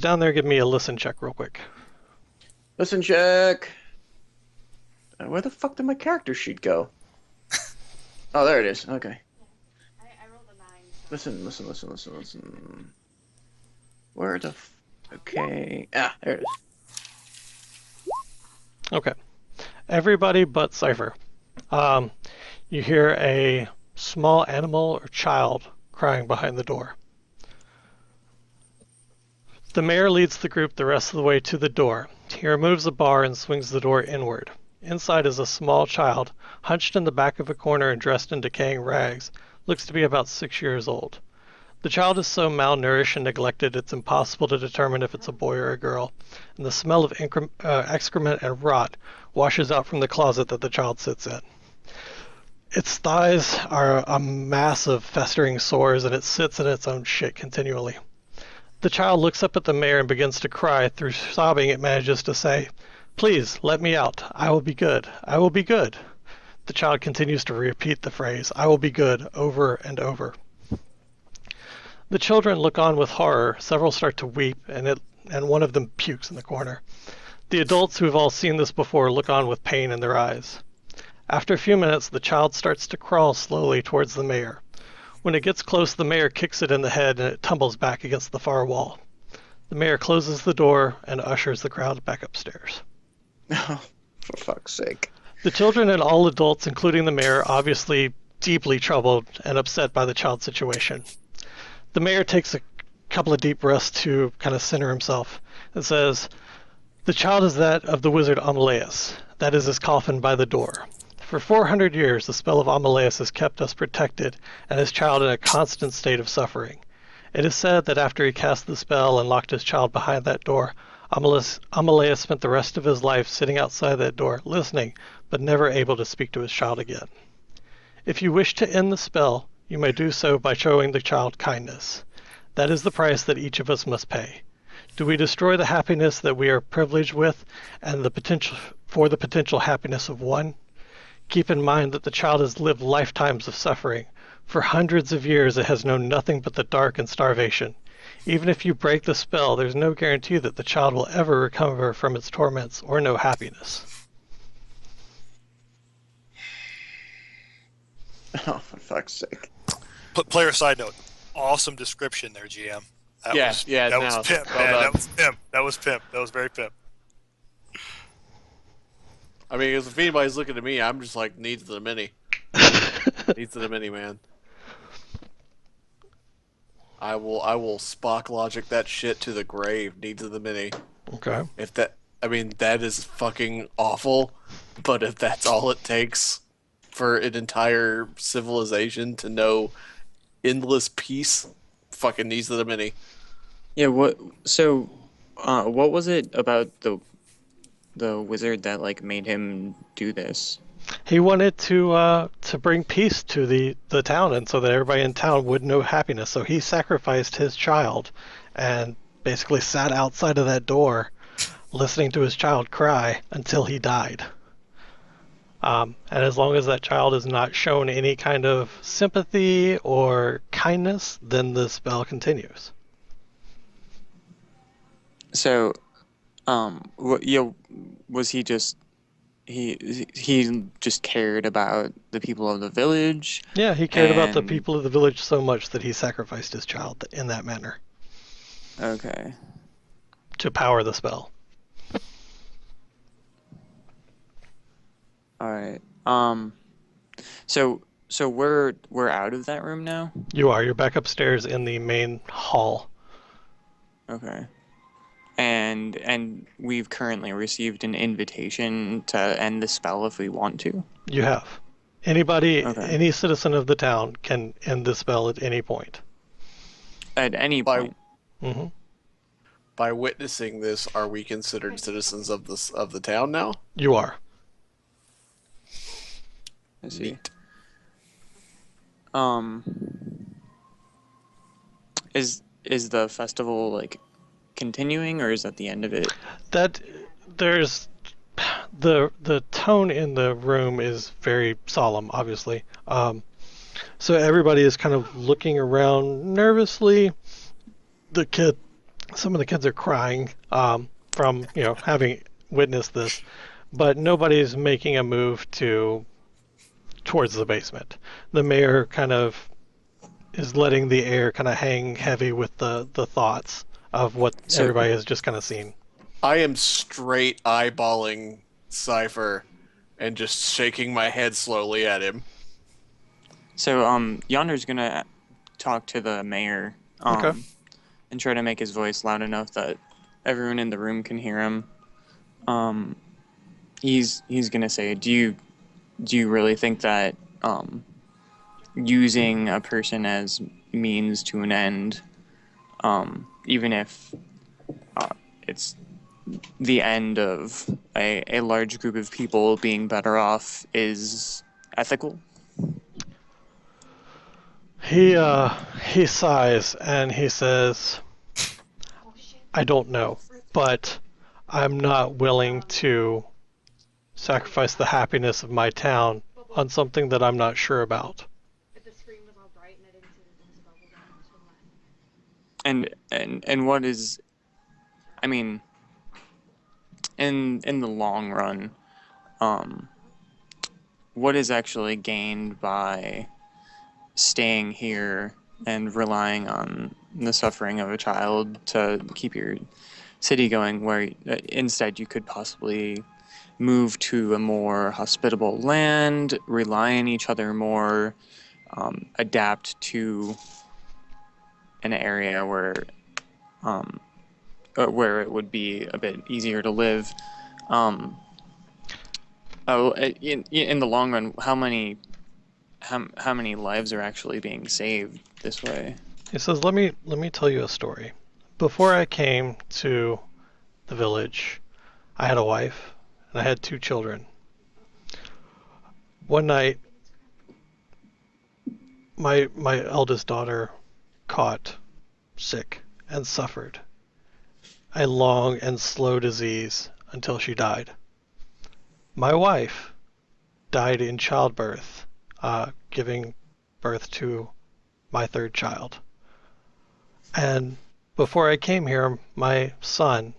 Down there, give me a listen check real quick. Listen, check. Where the fuck did my character sheet go? Oh, there it is. Okay. I rolled a 9. Listen. Where the okay. Ah, there it is. Okay. Everybody but Cypher. Um, you hear a small animal or child crying behind the door. The mayor leads the group the rest of the way to the door. He removes a bar and swings the door inward. Inside is a small child, hunched in the back of a corner and dressed in decaying rags. Looks to be about 6 years old. The child is so malnourished and neglected it's impossible to determine if it's a boy or a girl, and the smell of excrement and rot washes out from the closet that the child sits in. Its thighs are a mass of festering sores, and it sits in its own shit continually. The child looks up at the mayor and begins to cry. Through sobbing, it manages to say, "Please, let me out. I will be good. I will be good." The child continues to repeat the phrase, "I will be good," over and over. The children look on with horror. Several start to weep, and one of them pukes in the corner. The adults, who have all seen this before, look on with pain in their eyes. After a few minutes, the child starts to crawl slowly towards the mayor. When it gets close, the mayor kicks it in the head and it tumbles back against the far wall. The mayor closes the door and ushers the crowd back upstairs. Oh, for fuck's sake. The children and all adults, including the mayor, are obviously deeply troubled and upset by the child's situation. The mayor takes a couple of deep breaths to kind of center himself and says, "The child is that of the wizard Amuleus. That is his coffin by the door. For 400 years, the spell of Amuleus has kept us protected and his child in a constant state of suffering. It is said that after he cast the spell and locked his child behind that door, Amuleus spent the rest of his life sitting outside that door, listening, but never able to speak to his child again. If you wish to end the spell, you may do so by showing the child kindness. That is the price that each of us must pay. Do we destroy the happiness that we are privileged with and the potential happiness of one? Keep in mind that the child has lived lifetimes of suffering. For hundreds of years it has known nothing but the dark and starvation. Even if you break the spell, there's no guarantee that the child will ever recover from its torments or know happiness." Oh, for fuck's sake. Player side note, awesome description there, GM. That Yeah, was, yeah, that no, was pimp, well man. done. That was pimp. That was pimp. That was very pimp. I mean, if anybody's looking at me, I'm just like, needs of the mini. Needs of the mini, man. I will Spock logic that shit to the grave. Needs of the mini. Okay. That is fucking awful. But if that's all it takes for an entire civilization to know endless peace, fucking needs of the mini. Yeah, what what was it about the wizard that like made him do this? He wanted to bring peace to the town, and so that everybody in town would know happiness. So he sacrificed his child, and basically sat outside of that door, listening to his child cry until he died. And as long as that child is not shown any kind of sympathy or kindness, then the spell continues. So, was he just he just cared about the people of the village? Yeah, he cared about the And- people of the village so much that he sacrificed his child in that manner Okay. to power the spell. All right. So we're out of that room now? You're back upstairs in the main hall. Okay. And we've currently received an invitation to end the spell if we want to. You have. Anybody, Okay. any citizen of the town can end the spell at any point. At any By- point. Hmm. By witnessing this, are we considered citizens of the town now? You are. I see. Neat. Is the festival like continuing, or is that the end of it? That there's the tone in the room is very solemn, obviously. So everybody is kind of looking around nervously. The kid Some of the kids are crying from having witnessed this, but nobody's making a move towards the basement. The mayor kind of is letting the air kind of hang heavy with the thoughts of what So- everybody has just kind of seen. I am straight eyeballing Cypher and just shaking my head slowly at him. So, Yonder's gonna talk to the mayor, Okay. and try to make his voice loud enough that everyone in the room can hear him. He's gonna say, "Do you really think that using a person as means to an end, even if it's the end of a large group of people being better off, is ethical?" He sighs and he says, "I don't know, but I'm not willing to sacrifice the happiness of my town on something that I'm not sure about." But the screen was all bright and I didn't see that there was a bubble gum. And what is, I mean, in the long run, what is actually gained by staying here and relying on the suffering of a child to keep your city going, where instead you could possibly move to a more hospitable land, rely on each other more, adapt to an area where it would be a bit easier to live. In the long run, how many lives are actually being saved this way? He says, let me tell you a story. Before I came to the village, I had a wife and I had 2 children. One night, my eldest daughter caught sick and suffered a long and slow disease until she died. My wife died in childbirth, giving birth to my 3rd child. And before I came here, my son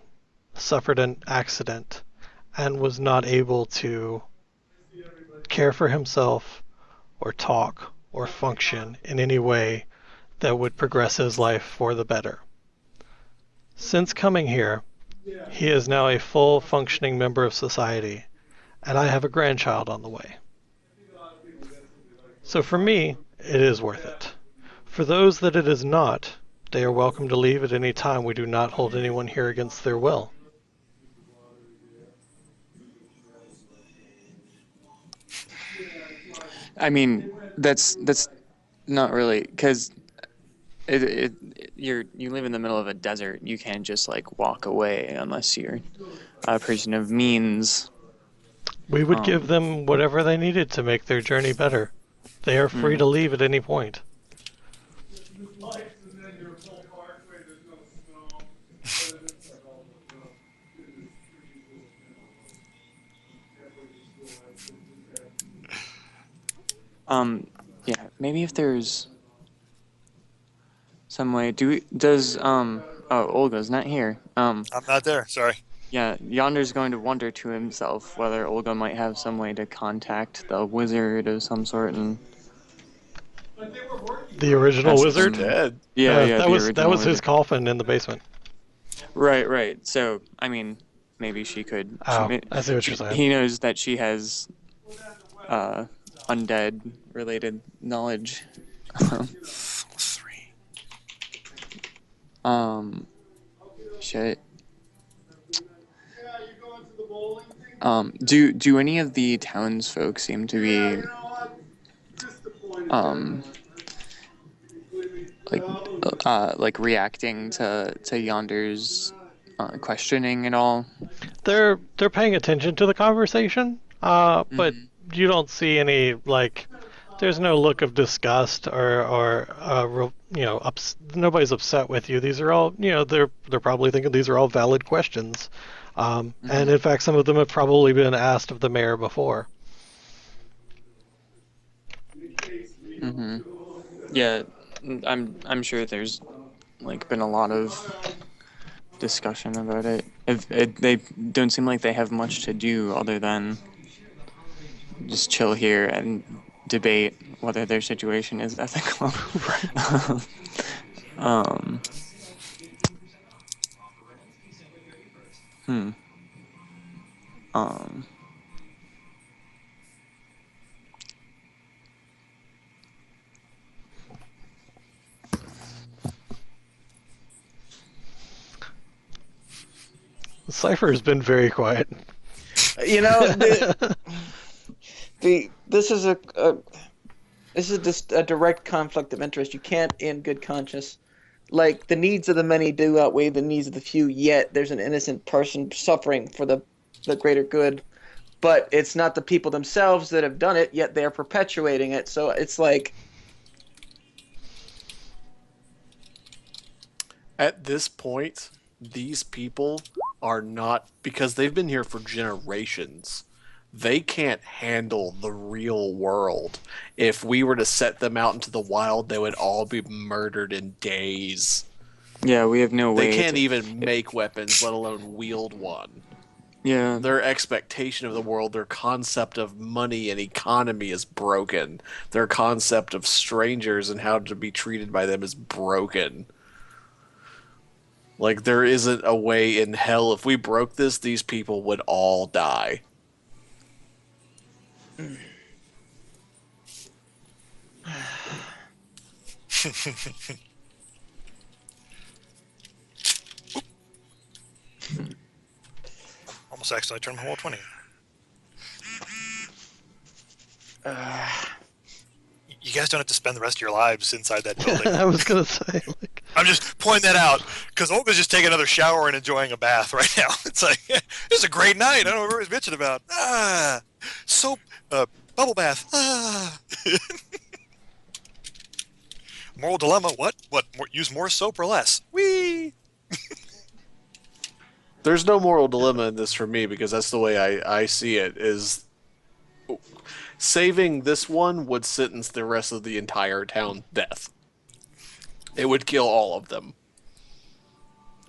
suffered an accident and was not able to care for himself or talk or function in any way that would progress his life for the better. Since coming here, he is now a full functioning member of society, and I have a grandchild on the way. So for me, it is worth it. For those that it is not, they are welcome to leave at any time. We do not hold anyone here against their will. I mean, that's not really, because you live in the middle of a desert. You can't just like walk away unless you're a person of means. We would give them whatever they needed to make their journey better. They are free to leave at any point. Yeah, maybe if there's some way. Oh, Olga's not here. I'm not there. Sorry. Yeah, Yonder's going to wonder to himself whether Olga might have some way to contact the wizard of some sort, and The original That's wizard? Dead. yeah, that the was original his wizard. coffin in the basement. Right. So, I mean, maybe she could. Oh, I see what you're saying. He knows that she has undead related knowledge. 3. Shit. Do any of the townsfolk seem to be like reacting to Yonder's questioning at all? They're paying attention to the conversation, but you don't see any there's no look of disgust or nobody's upset with you. These are all they're probably thinking these are all valid questions, and in fact some of them have probably been asked of the mayor before. Yeah, I'm sure there's like been a lot of discussion about it. They don't seem like they have much to do other than just chill here and debate whether their situation is ethical. um, hmm. Um, The cipher has been very quiet. You know, this is just a direct conflict of interest. You can't, in good conscience, like the needs of the many do outweigh the needs of the few. Yet there's an innocent person suffering for the greater good, but it's not the people themselves that have done it. Yet they are perpetuating it. So it's like, At this point, these people are not, because they've been here for generations. They can't handle the real world. If we were to set them out into the wild, they would all be murdered in days. yeah, we have no way. They can't even make weapons, let alone wield one. Yeah, Their expectation of the world, their concept of money and economy is broken. Their concept of strangers and how to be treated by them is broken. Like, there isn't a way in hell. If we broke this, these people would all die. Almost accidentally turned my whole 20. You guys don't have to spend the rest of your lives inside that building. I was gonna say, like, I'm just pointing that out because Olga's just taking another shower and enjoying a bath right now. It's like, this is a great night. I don't know what everybody's bitching about. Soap, bubble bath. Moral dilemma. What? Use more soap or less? Whee! There's no moral dilemma in this for me, because that's the way I see it, is saving this one would sentence the rest of the entire town to death. It would kill all of them.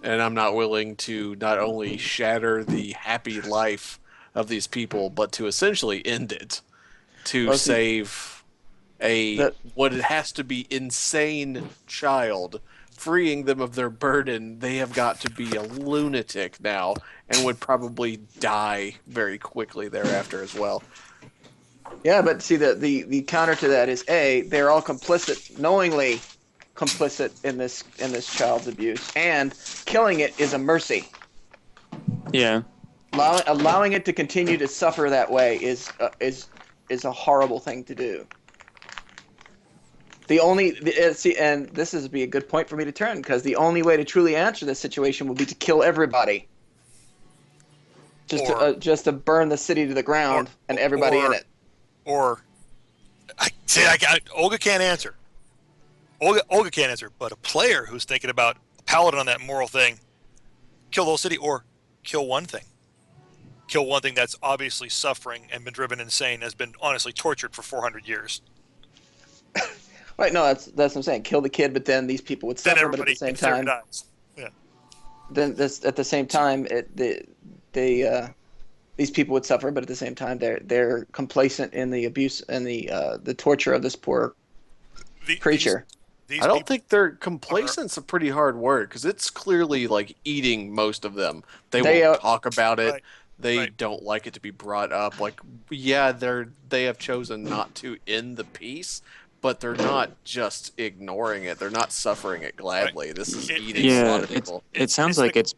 And I'm not willing to not only shatter the happy life of these people, but to essentially end it. To save what it has to be insane child, freeing them of their burden. They have got to be a lunatic now, and would probably die very quickly thereafter as well. yeah, but see, the counter to that is they're all complicit, knowingly complicit in this child's abuse, and killing it is a mercy. yeah. Allowing it to continue to suffer that way is a horrible thing to do. And this is be a good point for me to turn, because the only way to truly answer this situation would be to kill everybody, just to burn the city to the ground and everybody in it. Or, Olga can't answer. Olga can't answer, but a player who's thinking about a paladin on that moral thing, kill the whole city, or kill one thing. Kill one thing that's obviously suffering and been driven insane, has been honestly tortured for 400 years. Right? No, that's what I'm saying. Kill the kid, but then these people would Then suffer. But at everybody the same in theory time, dies. Yeah. then at the same time, these people would suffer. But at the same time, they're complacent in the abuse and the torture of this poor creature. These I don't people, think they're complacent's a pretty hard word, because it's clearly like eating most of them. They won't talk about it. Right. They don't like it to be brought up. Like, yeah, they have chosen not to end the peace, but they're not just ignoring it. They're not suffering it gladly. Right. This is It- eating a Yeah, lot of people. it sounds it's like the-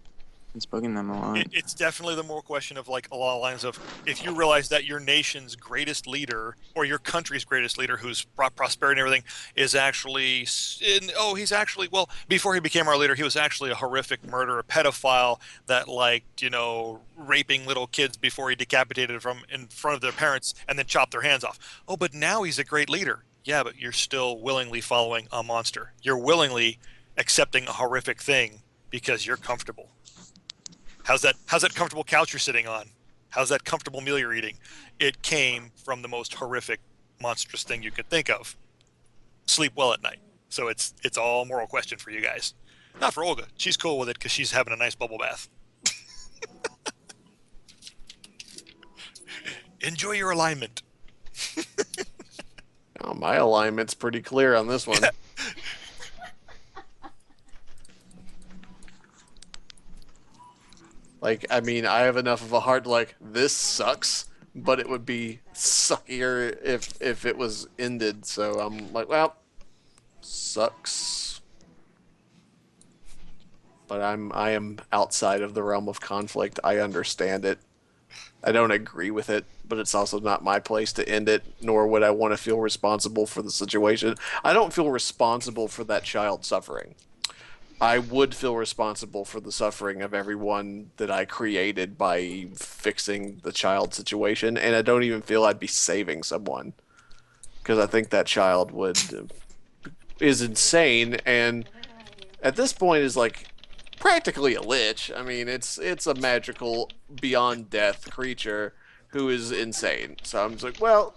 it's bugging them a lot. It's definitely the moral question of, like, along the lines of, if you realize that your nation's greatest leader or your country's greatest leader, who's brought prosperity and everything, is actually he's actually, well, before he became our leader, he was actually a horrific murderer, pedophile that liked, raping little kids before he decapitated them in front of their parents and then chopped their hands off. Oh, but now he's a great leader. Yeah, but you're still willingly following a monster. You're willingly accepting a horrific thing because you're comfortable. How's that comfortable couch you're sitting on? How's that comfortable meal you're eating? It came from the most horrific, monstrous thing you could think of. Sleep well at night. So it's all a moral question for you guys. Not for Olga. She's cool with it because she's having a nice bubble bath. Enjoy your alignment. Oh, my alignment's pretty clear on this one. Like, I mean, I have enough of a heart. Like, this sucks, but it would be suckier if it was ended. So I'm like, well, sucks. But I am outside of the realm of conflict. I understand it. I don't agree with it, but it's also not my place to end it, nor would I want to feel responsible for the situation. I don't feel responsible for that child suffering. I would feel responsible for the suffering of everyone that I created by fixing the child situation, and I don't even feel I'd be saving someone. Because I think that child is insane, and at this point is like practically a lich. I mean, it's a magical beyond death creature who is insane. So I'm just like, well,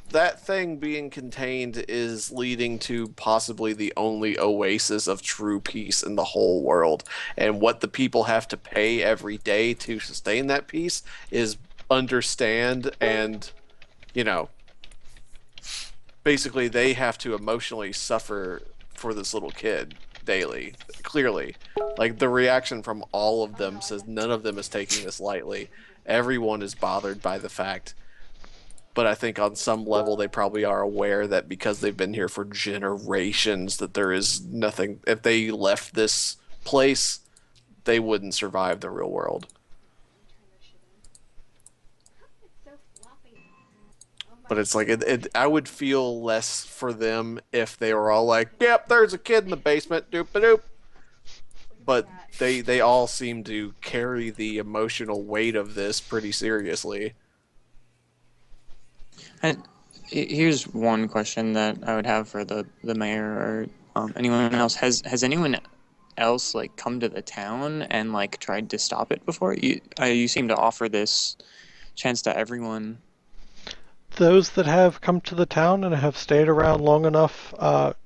that thing being contained is leading to possibly the only oasis of true peace in the whole world. And what the people have to pay every day to sustain that peace is understand and, you know, basically they have to emotionally suffer for this little kid daily, clearly. Like, the reaction from all of them says none of them is taking this lightly. Everyone is bothered by the fact, but I think on some level they probably are aware that because they've been here for generations that there is nothing, if they left this place, they wouldn't survive the real world. But it's like, I would feel less for them if they were all like, yep, there's a kid in the basement, doop-a-doop. But they all seem to carry the emotional weight of this pretty seriously. And here's one question that I would have for the mayor or anyone else. Has anyone else like come to the town and like tried to stop it before? You seem to offer this chance to everyone. Those that have come to the town and have stayed around long enough or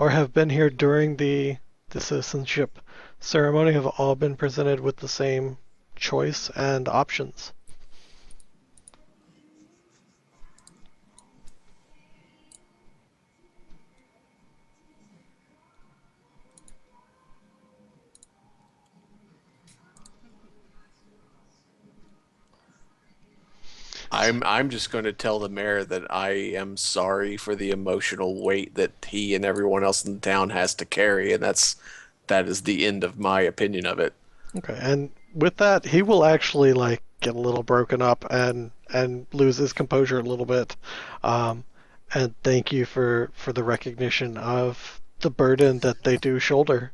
have been here during the citizenship ceremony have all been presented with the same choice and options. I'm just going to tell the mayor that I am sorry for the emotional weight that he and everyone else in the town has to carry, and that is the end of my opinion of it. Okay, and with that, he will actually like get a little broken up and lose his composure a little bit. And thank you for the recognition of the burden that they do shoulder.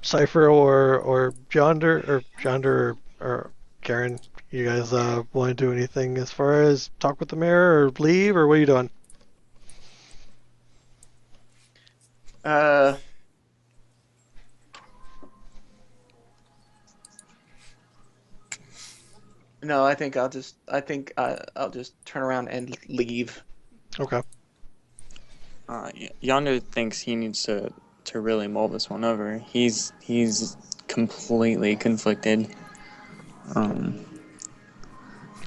Cypher or Jonder or Karen, you guys want to do anything as far as talk with the mayor or leave, or what are you doing? No, I think I'll just turn around and leave. Okay. Yonder thinks he needs to really mull this one over. He's completely conflicted.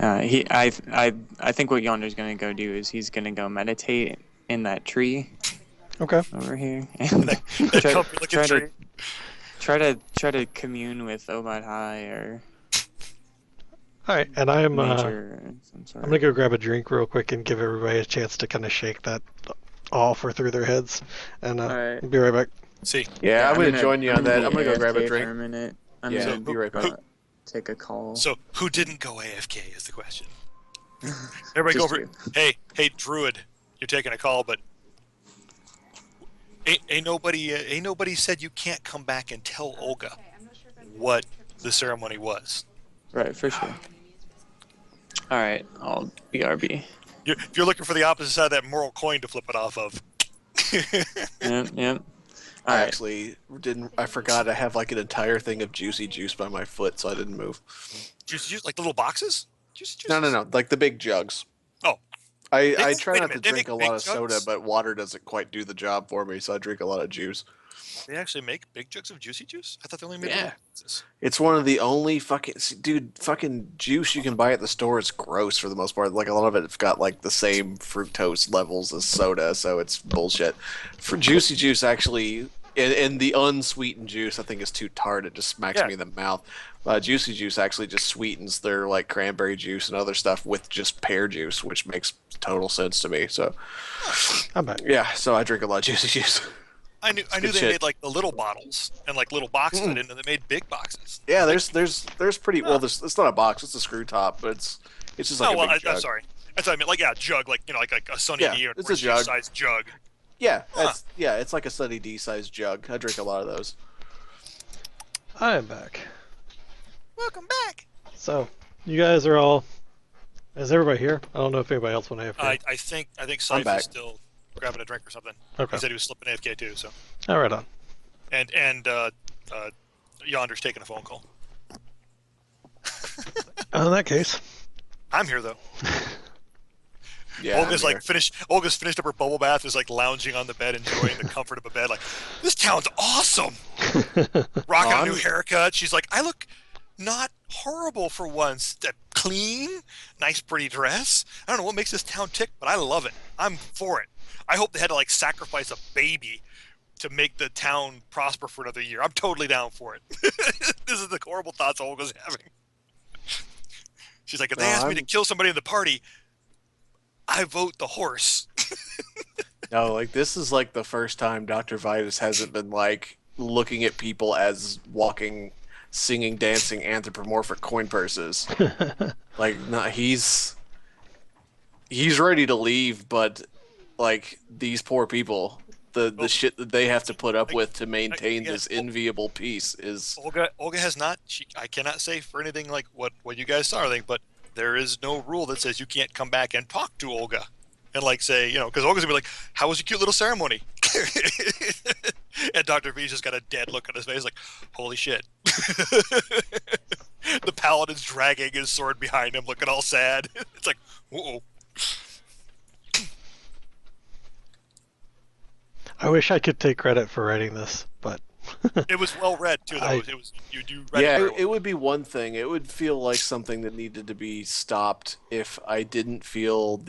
I think what Yonder's gonna go do is he's gonna go meditate in that tree. Okay. Over here and try to commune with Obad High or. All right, and I'm gonna go grab a drink real quick and give everybody a chance to kind of shake that offer through their heads, and right. Be right back. See. Yeah, I'm gonna join you on that. I'm gonna go grab a AFK drink. for a minute. I'm Yeah, gonna be right back. take a call. So who didn't go AFK is the question. Everybody go Just over. you. Hey, Druid, you're taking a call, but ain't nobody said you can't come back and tell Olga what the ceremony was. Right, for sure. All right, I'll BRB. If you're looking for the opposite side of that moral coin to flip it off of. Yep. I actually didn't. I forgot I have like an entire thing of juicy juice by my foot, so I didn't move. Juice, like the little boxes? Juice. No, like the big jugs. Oh, I They- try wait a not to minute, they drink make a big lot of soda, jugs? but water doesn't quite do the job for me, so I drink a lot of juice. They actually make big jugs of juicy juice? I thought they only made Yeah. little juices. It's one of the only fucking juice you can buy at the store is gross for the most part. Like a lot of it's got like the same fructose levels as soda, so it's bullshit. For juicy juice, actually, and the unsweetened juice, I think is too tart. It just smacks Yeah. me in the mouth. Juicy juice actually just sweetens their like cranberry juice and other stuff with just pear juice, which makes total sense to me. So I'm back. yeah, so I drink a lot of juicy juice. I knew good they shit. made like the little bottles and like little boxes. I didn't know they made big boxes. Yeah, there's pretty well. It's not a box; it's a screw top, but it's just like Oh a well, big jug. I'm sorry. That's what I meant. Like jug, like like a Sunny Yeah, D or it's a orange jug. size jug. Yeah, Huh. it's like a Sunny D sized jug. I drink a lot of those. I am back. Welcome back. So, you guys are all. Is everybody here? I don't know if anybody else went AFK. I think I'm Syph back. is still grabbing a drink or something. Okay. He said he was slipping AFK too. So All right on. and Yonder's taking a phone call. In that case, I'm here though. Yeah, Olga's I'm like finished. Olga's finished up her bubble bath. Is like lounging on the bed, enjoying the comfort of a bed. Like, this town's awesome. Rocking a new I'm- haircut. She's like, I look not horrible for once. Clean, nice, pretty dress. I don't know what makes this town tick, but I love it. I'm for it. I hope they had to like sacrifice a baby to make the town prosper for another year. I'm totally down for it. This is the horrible thoughts Olga's having. She's like, if they No, ask me to I'm- kill somebody in the party, I vote the horse. No, like this is like the first time Dr. Vitus hasn't been like looking at people as walking, singing, dancing anthropomorphic coin purses. Like, no, he's ready to leave, but like these poor people, the Well, shit that they have to put up with to maintain again, this enviable peace is Olga has not. I cannot say for anything like what you guys saw or anything, but there is no rule that says you can't come back and talk to Olga and like say, because Olga's gonna be like, "How was your cute little ceremony?" And Dr. V's just got a dead look on his face, like, "Holy shit!" The paladin's dragging his sword behind him, looking all sad. It's like, "Uh-oh." I wish I could take credit for writing this, but It was well read too, though. I- It was you read yeah, it very well. it would be one thing. It would feel like something that needed to be stopped if I didn't feel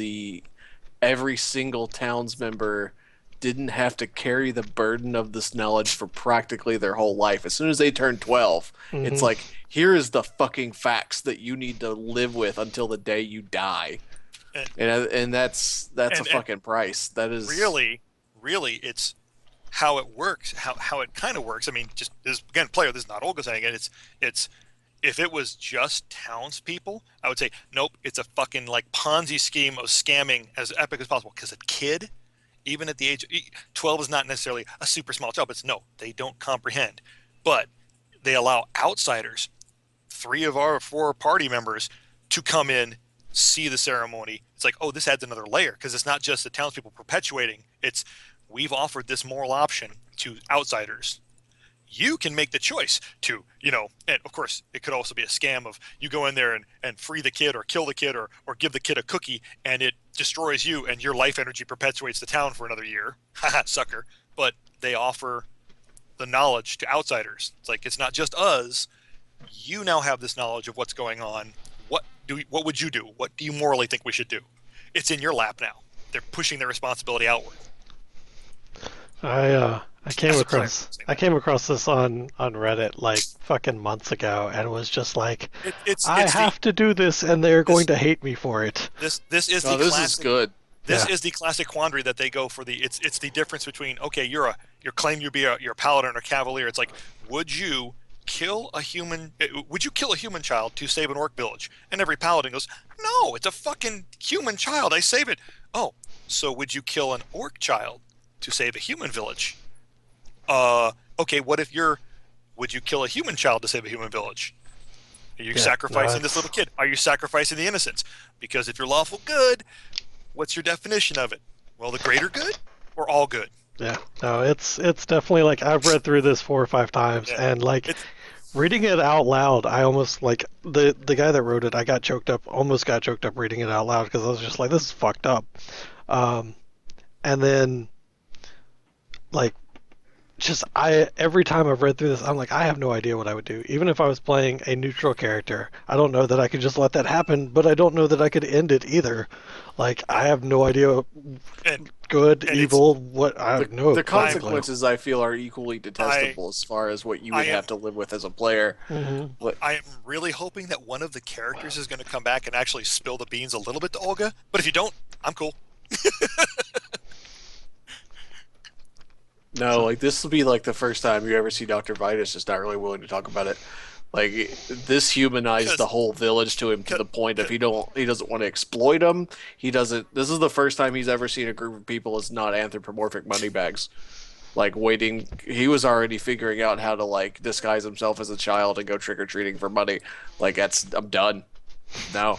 every single towns member didn't have to carry the burden of this knowledge for practically their whole life. As soon as they turn 12, it's Mhm. like, here is the fucking facts that you need to live with until the day you die. And that's a and- fucking price. That is really it's how it works, how it kind of works. I mean, just this again, player, this is not Olga saying it. It's if it was just townspeople, I would say nope. It's a fucking like Ponzi scheme of scamming as epic as possible. Because a kid, even at the age of 12, is not necessarily a super small child. But no, they don't comprehend. But they allow outsiders, 3 of our 4 party members, to come in, see the ceremony. It's like, oh, this adds another layer because it's not just the townspeople perpetuating. It's we've offered this moral option to outsiders. You can make the choice to, and of course, it could also be a scam of you go in there and free the kid or kill the kid or give the kid a cookie and it destroys you and your life energy perpetuates the town for another year. Haha, sucker. But they offer the knowledge to outsiders. It's like, it's not just us. You now have this knowledge of what's going on. What would you do? What do you morally think we should do? It's in your lap now. They're pushing their responsibility outward. I came As a across player. This on Reddit like fucking months ago and was just like, It's I have to do this and they're going to hate me for it. this is oh, the this classic. is good. This Yeah. is the classic quandary that they go for. It's the difference between, okay, you're claim you're a paladin or cavalier. It's like, would you kill a human child to save an orc village? And every paladin goes, no, it's a fucking human child. I save it. Oh, so would you kill an orc child to save a human village? Okay, would you kill a human child to save a human village? Are you Yeah, sacrificing no, this little kid? Are you sacrificing the innocents? Because if you're lawful good, what's your definition of it? Well, the greater good or all good? Yeah, no, it's definitely like I've read through this 4 or 5 times Yeah. and like It's- Reading it out loud, I almost like the guy that wrote it. I got choked up, almost got choked up reading it out loud because I was just like, this is fucked up. And then like just I every time I've read through this, I'm like, I have no idea what I would do. Even if I was playing a neutral character, I don't know that I could just let that happen, but I don't know that I could end it either. Like I have no idea And good, And evil, what I have no The fucking clue. consequences I feel are equally detestable as far as what you would I am- have to live with as a player. Mhm. I am really hoping that one of the characters is going to come back and actually spill the beans a little bit to Olga. But if you don't, I'm cool. No, like this will be like the first time you ever see Dr. Vitus just not really willing to talk about it. Like this humanized the whole village to him to the point of he doesn't want to exploit them. He doesn't. This is the first time he's ever seen a group of people as not anthropomorphic moneybags. Like waiting, he was already figuring out how to like disguise himself as a child and go trick or treating for money. Like I'm done. No.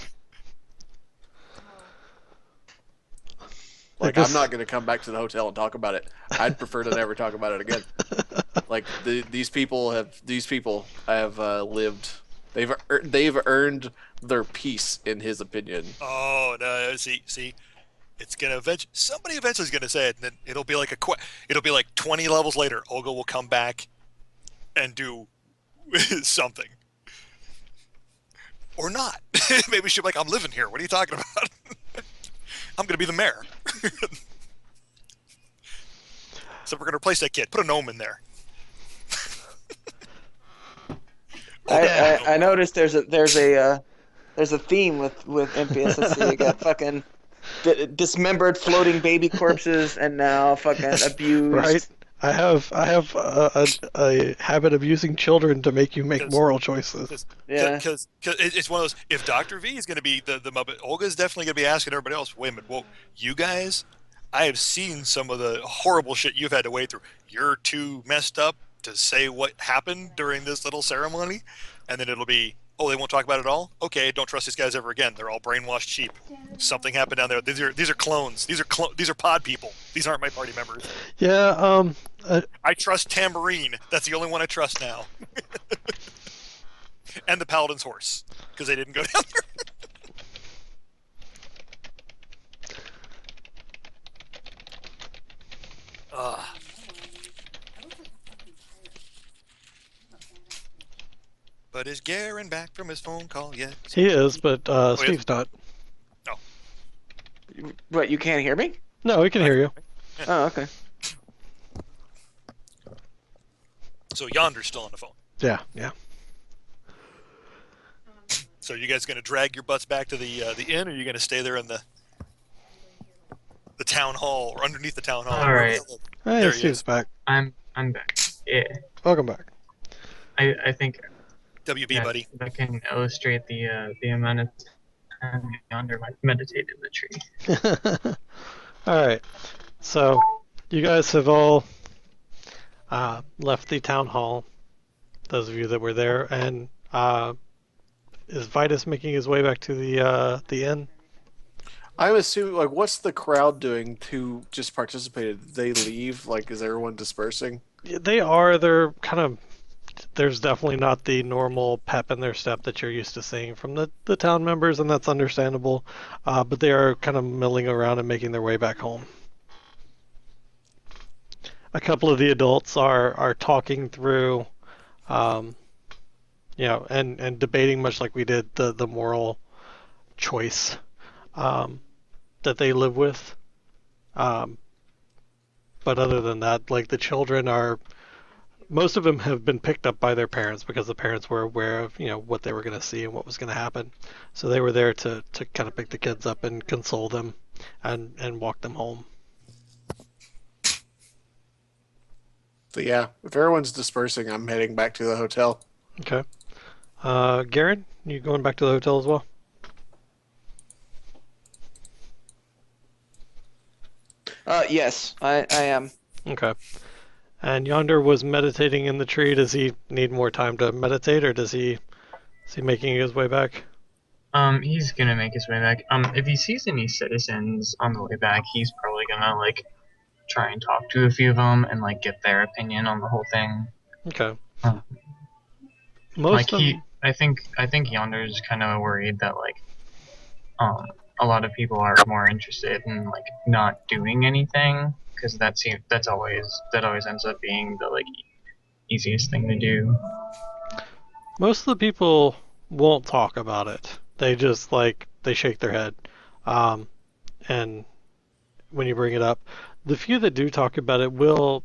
Like I'm not going to come back to the hotel and talk about it. I'd prefer to never talk about it again. Like these people have lived. They've earned their peace in his opinion. Oh no! See, it's gonna somebody eventually is gonna say it, and then it'll be like it'll be like 20 levels later. Olga will come back and do something, or not. Maybe she'll be like, "I'm living here. What are you talking about? I'm gonna be the mayor." So we're gonna replace that kid. Put a gnome in there. I noticed there's a theme with MPSSC. You got fucking dismembered floating baby corpses and now fucking abused. Right. I have a habit of using children to make you make moral choices. Yeah. Because it's one of those. If Dr. V is going to be the Muppet, Olga's definitely going to be asking everybody else. Wait a minute. Well, you guys, I have seen some of the horrible shit you've had to wade through. You're too messed up to say what happened during this little ceremony, and then it'll be, oh, they won't talk about it all. Okay, don't trust these guys ever again. They're all brainwashed sheep. Something happened down there. These are clones. These are pod people. These aren't my party members. Yeah. I trust Tambourine. That's the only one I trust now. And the Paladin's horse, because they didn't go down there. But is Garen back from his phone call yet? He is, but Steve's not. What, you can't hear me? No, we can hear you. Oh, okay. So Yonder's still on the phone. Yeah. So you guys going to drag your butts back to the inn, or are you going to stay there in the town hall or underneath the town hall? All right. Hey, There he Steve's is. back. I'm back. Yeah. Welcome back. I think WB, buddy. that can illustrate the amount of time Yonder might meditate in the tree. All right. So you guys have all left the town hall. Those of you that were there, and is Vitus making his way back to the inn? I'm assuming, like, what's the crowd doing who just participated? Did they leave? Like, is everyone dispersing? Yeah, they are. They're kind of. There's definitely not the normal pep in their step that you're used to seeing from the town members, and that's understandable. But they are kind of milling around and making their way back home. A couple of the adults are talking through, and debating much like we did the moral choice that they live with. But other than that, like the children are. Most of them have been picked up by their parents because the parents were aware of, what they were going to see and what was going to happen. So they were there to kind of pick the kids up and console them and walk them home. So yeah, if everyone's dispersing, I'm heading back to the hotel. Okay. Garen, you going back to the hotel as well? Yes, I am. Okay. And Yonder was meditating in the tree. Does he need more time to meditate, or is he making his way back? He's gonna make his way back. If he sees any citizens on the way back, he's probably gonna try and talk to a few of them and get their opinion on the whole thing. Okay. Most of I think Yonder's kind of worried that like a lot of people are more interested in like not doing anything because that always ends up being the like easiest thing to do. most of the people won't talk about it. They just they shake their head. Um, and when you bring it up, the few that do talk about it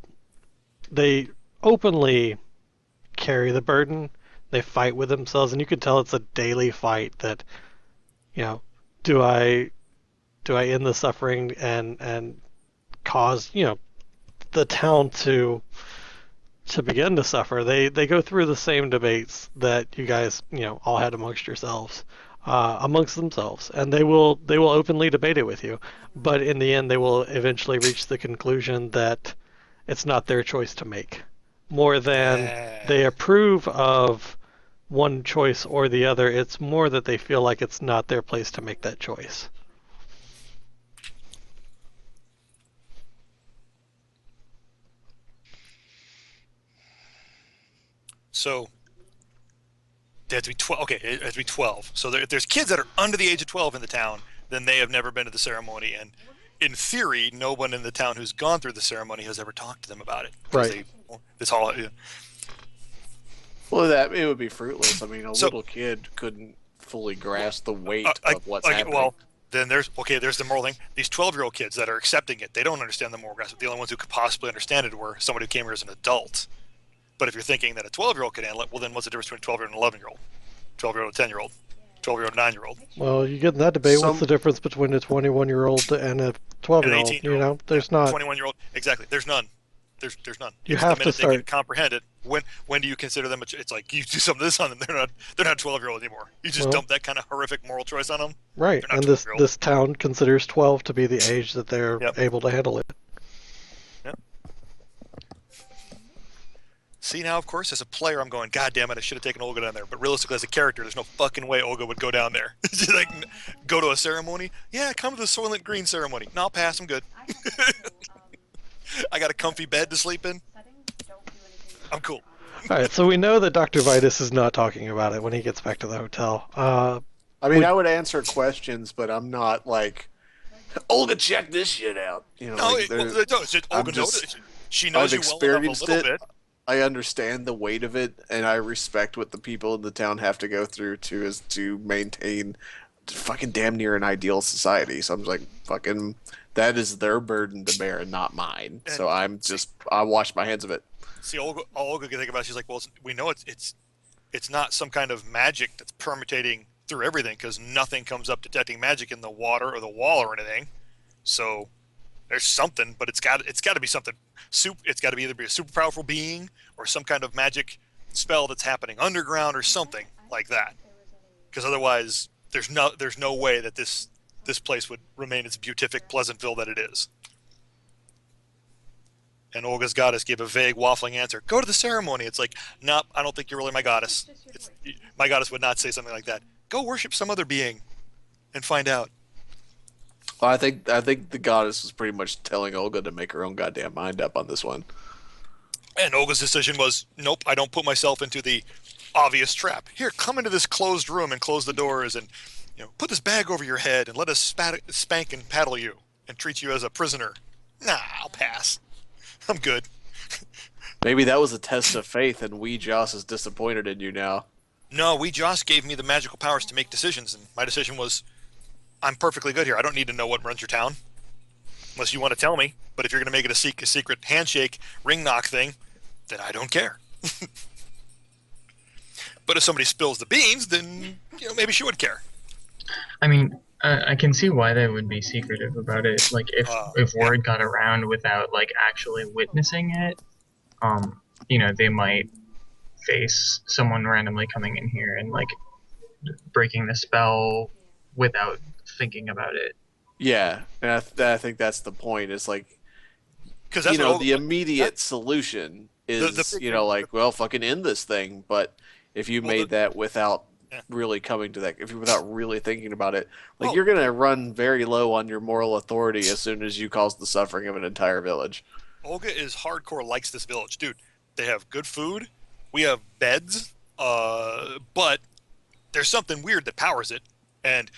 they openly carry the burden. They fight with themselves, and you can tell it's a daily fight. That you know, do I end the suffering and cause the town to begin to suffer? They go through the same debates that you guys all had amongst yourselves. Amongst themselves, and they will openly debate it with you, but in the end, they will eventually reach the conclusion that it's not their choice to make, more than they approve of one choice or the other. It's more that they feel like it's not their place to make that choice. So they have to be 12. Okay, it has to be 12. So if there's kids that are under the age of 12 in the town, then they have never been to the ceremony. And in theory, no one in the town who's gone through the ceremony has ever talked to them about it. Right. Well, that it would be fruitless. I mean, a little kid couldn't fully grasp the weight of what's happening. Well, then there's the moral thing. These 12-year-old kids that are accepting it, they don't understand the moral grasp. The only ones who could possibly understand it were somebody who came here as an adult. But if you're thinking that a 12-year-old could handle it, well, then what's the difference between a 12-year-old and an 11-year-old? 12-year-old, 10-year-old, 12-year-old, 9-year-old. Well, you get in that debate. What's the difference between a 21-year-old and a 12-year-old? 18-year-old. There's not. 21-year-old. Exactly. There's none. There's none. You It's have the to minute they can start. comprehend it. When do you consider them? It's like you do some of this on them. They're not 12-year-olds anymore. You just dump that kind of horrific moral choice on them. Right, and this town considers 12 to be the age that they're able to handle it. Yep. See, now, of course, as a player, I'm going, God damn it, I should have taken Olga down there. But realistically, as a character, there's no fucking way Olga would go down there. Just like, go to a ceremony? Yeah, come to the Soylent Green ceremony. No, I'll pass. I'm good. I got a comfy bed to sleep in. I'm cool. All right, so we know that Dr. Vitus is not talking about it when he gets back to the hotel. I mean, I would answer questions, but I'm not like, Olga, check this shit out. No, Olga knows. She knows you well enough a little bit. I understand the weight of it, and I respect what the people in the town have to go through to maintain fucking damn near an ideal society. So I'm just like, fucking, that is their burden to bear and not mine. And so I wash my hands of it. See, all Olga can think about it, she's like, well, we know it's not some kind of magic that's permutating through everything, because nothing comes up detecting magic in the water or the wall or anything. So there's something, but it's got to be something. It's got to either be a super powerful being or some kind of magic spell that's happening underground or something like that. Because otherwise, there's no way that this place would remain its beatific Pleasantville that it is. And Olga's goddess gave a vague, waffling answer. Go to the ceremony. It's like, nope, I don't think you're really my goddess. My goddess would not say something like that. Go worship some other being and find out. Well, I think the goddess was pretty much telling Olga to make her own goddamn mind up on this one. And Olga's decision was, nope, I don't put myself into the obvious trap. Here, come into this closed room and close the doors and put this bag over your head and let us spank and paddle you and treat you as a prisoner. Nah, I'll pass. I'm good. Maybe that was a test of faith, and Wee Joss is disappointed in you now. No, Wee Joss gave me the magical powers to make decisions, and my decision was, I'm perfectly good here. I don't need to know what runs your town, unless you want to tell me. But if you're going to make it a secret handshake, ring knock thing, then I don't care. But if somebody spills the beans, then maybe she would care. I mean, I can see why they would be secretive about it. Like, if word got around without like actually witnessing it, they might face someone randomly coming in here and like breaking the spell without thinking about it. Yeah, and I think that's the point. Is like, because the immediate solution is well, fucking end this thing. But if you made that without really coming to that, without really thinking about it, you're gonna run very low on your moral authority as soon as you cause the suffering of an entire village. Olga is hardcore, likes this village, dude. They have good food. We have beds. But there's something weird that powers it, and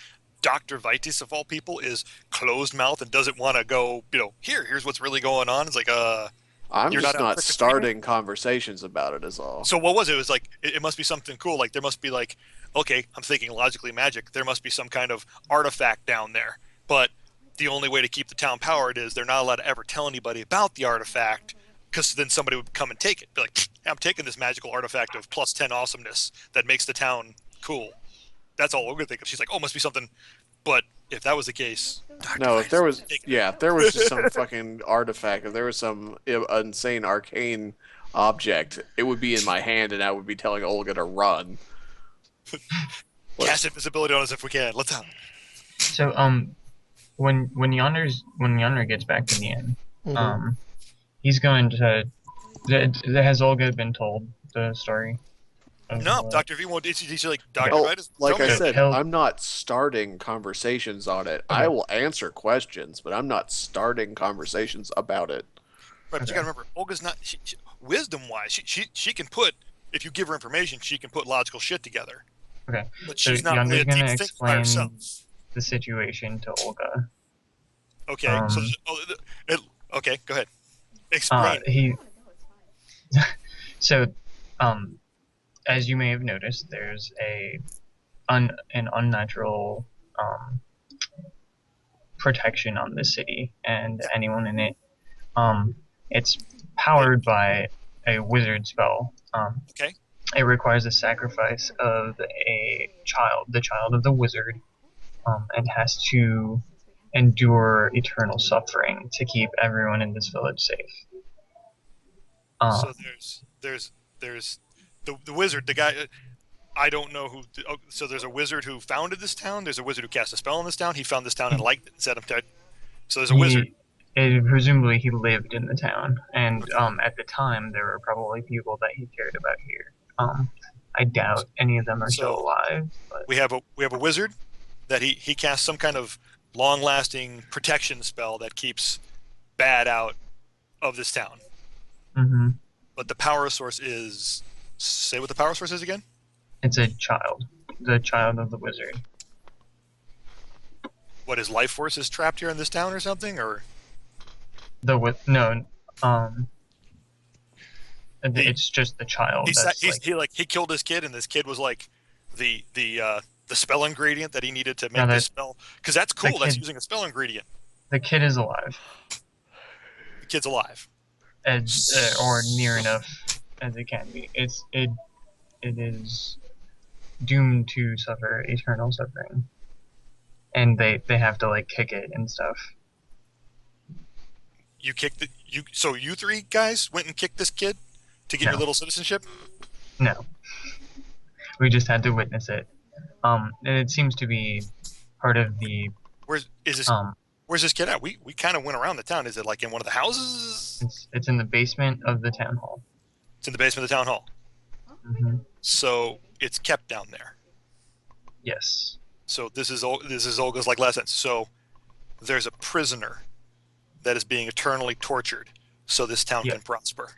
Dr. Vitis of all people is closed mouth and doesn't want to go. Here's what's really going on. It's like, I'm you're just not out not trick-or-treating? starting conversations about it, is all. So what was it? It was like it must be something cool. Like there must be like, okay, I'm thinking logically magic. There must be some kind of artifact down there. But the only way to keep the town powered is they're not allowed to ever tell anybody about the artifact, because then somebody would come and take it. Be like, "Hey, I'm taking this magical artifact of plus 10 awesomeness that makes the town cool." That's all we're gonna think of. She's like, oh, must be something. But if that was the case, Dr. No, if Vitis there would was, take it. yeah, if there was just some fucking artifact, if there was some insane arcane object, it would be in my hand, and I would be telling Olga to run. Cast invisibility on us if we can. Let's out. So when Yonder gets back to the inn, Mhm. he's going to. Has Olga been told the story? of, No, Dr. V won't. He's like, Dr. Oh, Vitis, like tell I me. said, Tell- I'm not starting conversations on it. Okay. I will answer questions, but I'm not starting conversations about it. Right, but you gotta remember, Olga's not wisdom-wise. She can put, if you give her information, she can put logical shit together. Okay. But So she's not Yonder's really a gonna deep thinker by herself. explain the situation to Olga. Okay, okay, go ahead. Explain. So, as you may have noticed, there's an unnatural protection on the city and anyone in it. It's powered by a wizard spell. Okay. It requires the sacrifice of a child, the child of the wizard, and has to endure eternal suffering to keep everyone in this village safe. So there's the wizard, the guy. I don't know who. So there's a wizard who founded this town. There's a wizard who cast a spell on this town. He found this town and liked it and set him to. So there's a wizard. Presumably he lived in the town, and at the time there were probably people that he cared about here. I doubt any of them are still alive. But We have a wizard that he casts some kind of long-lasting protection spell that keeps bad out of this town. hmm But the power source is, say what the power source is again. it's a child, the child of the wizard. What, his life force is trapped here in this town or something, or It's just the child. he killed his kid, and this kid was like the spell ingredient that he needed to make this spell. Because that's cool. That's using a spell ingredient. The kid is alive, The kid's alive. or near enough as it can be. It is doomed to suffer eternal suffering, and they have to like kick it and stuff. So you three guys went and kicked this kid to get your little citizenship? No, we just had to witness it. And it seems to be part of the. Where's this kid at? We kind of went around the town. Is it like in one of the houses? It's in the basement of the town hall. It's in the basement of the town hall. hmm So it's kept down there. Yes. So this is Olga's like last sentence. So there's a prisoner that is being eternally tortured, so this town can prosper.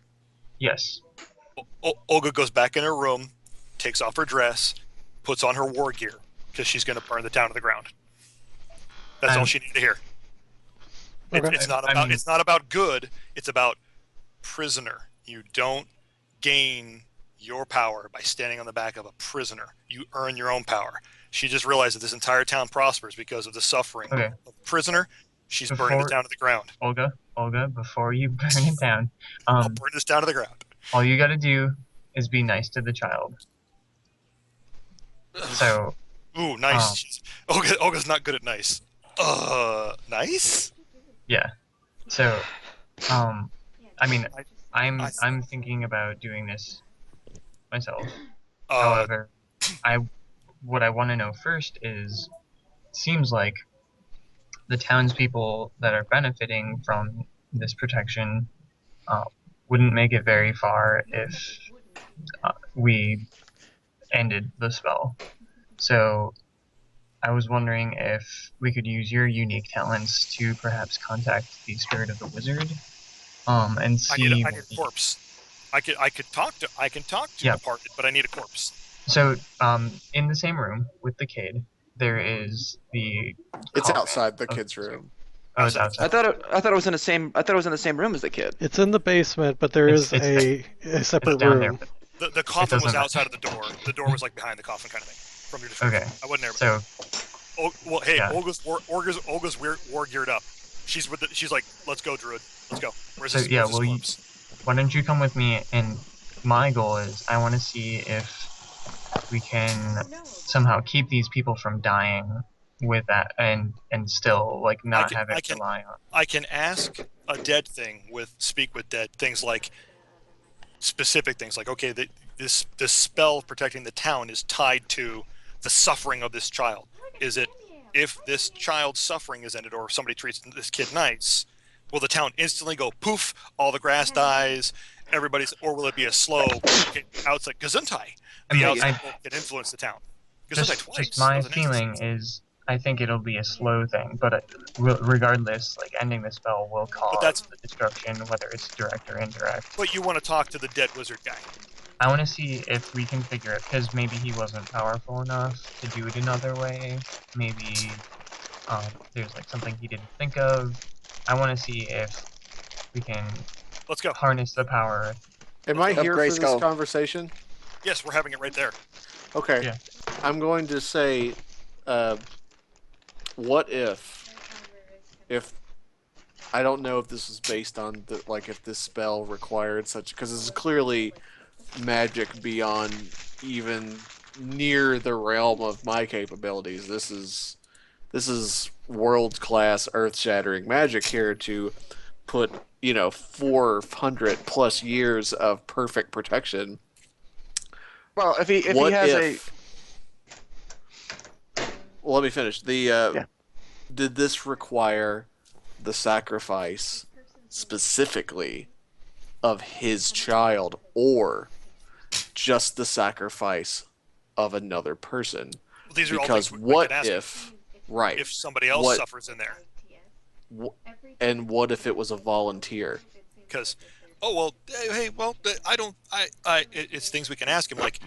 Yes. Olga goes back in her room, takes off her dress, puts on her war gear because she's going to burn the town to the ground. That's all she needs to hear. Okay. It's not about good. It's about prisoner. You don't gain your power by standing on the back of a prisoner. You earn your own power. She just realized that this entire town prospers because of the suffering of a prisoner. She's burning it down to the ground. Olga, before you burn it down, I'll burn this down to the ground. all you gotta do is be nice to the child. So. Ooh, nice. Olga's not good at nice. Nice? Yeah. So, I mean, I'm thinking about doing this myself. However, what I want to know first is, it seems like the townspeople that are benefiting from this protection wouldn't make it very far if we ended the spell. So I was wondering if we could use your unique talents to perhaps contact the spirit of the wizard, and see. I need a corpse. I can talk to Yeah. departed, but I need a corpse. So, in the same room with the kid, there is the. It's coffin outside the of- kid's room. Oh, it's Outside. outside. I thought it was in the same. I thought it was in the same room as the kid. It's in the basement, but there It's- is a separate down there. room. The coffin was doesn't matter. outside of the door. The door was like behind the coffin, kind of thing. From your description, Okay. I wasn't there. So, Oh, well, hey, Yeah. Olga's war geared up. She's she's like, let's go, Druid. Let's go. Where's So, this? yeah, where's this well, corpse? why don't you come with me? And my goal is I want to see if we can somehow keep these people from dying with that, and still like not have it rely on. I can ask a dead thing speak with dead things like specific things like, okay, this spell protecting the town is tied to the suffering of this child. Is it if this child's suffering is ended, or if somebody treats this kid nice, will the town instantly go poof, all the grass dies, everybody's, or will it be a slow outside Gesundheit? The outside can influence the town. Gesundheit twice. Just my Doesn't feeling is I think it'll be a slow thing, but regardless, like ending the spell will cause the destruction, whether it's direct or indirect. But you want to talk to the dead wizard guy. I want to see if we can figure it, because maybe he wasn't powerful enough to do it another way. Maybe there's like something he didn't think of. I want to see if we can Let's go. harness the power. Am I Of here for this Grayskull. conversation? Yes, we're having it right there. Okay. Yeah. I'm going to say, what if I don't know if this is based on if this spell required such, because this is clearly magic beyond even near the realm of my capabilities. This is world-class, earth-shattering magic here to put 400 plus years of perfect protection. Well, if he What has if- Well, let me finish. Did this require the sacrifice specifically of his child, or just the sacrifice of another person? These are all Because things we what could ask if, right? if somebody else suffers in there? And what if it was a volunteer? Because, it's things we can ask him, like,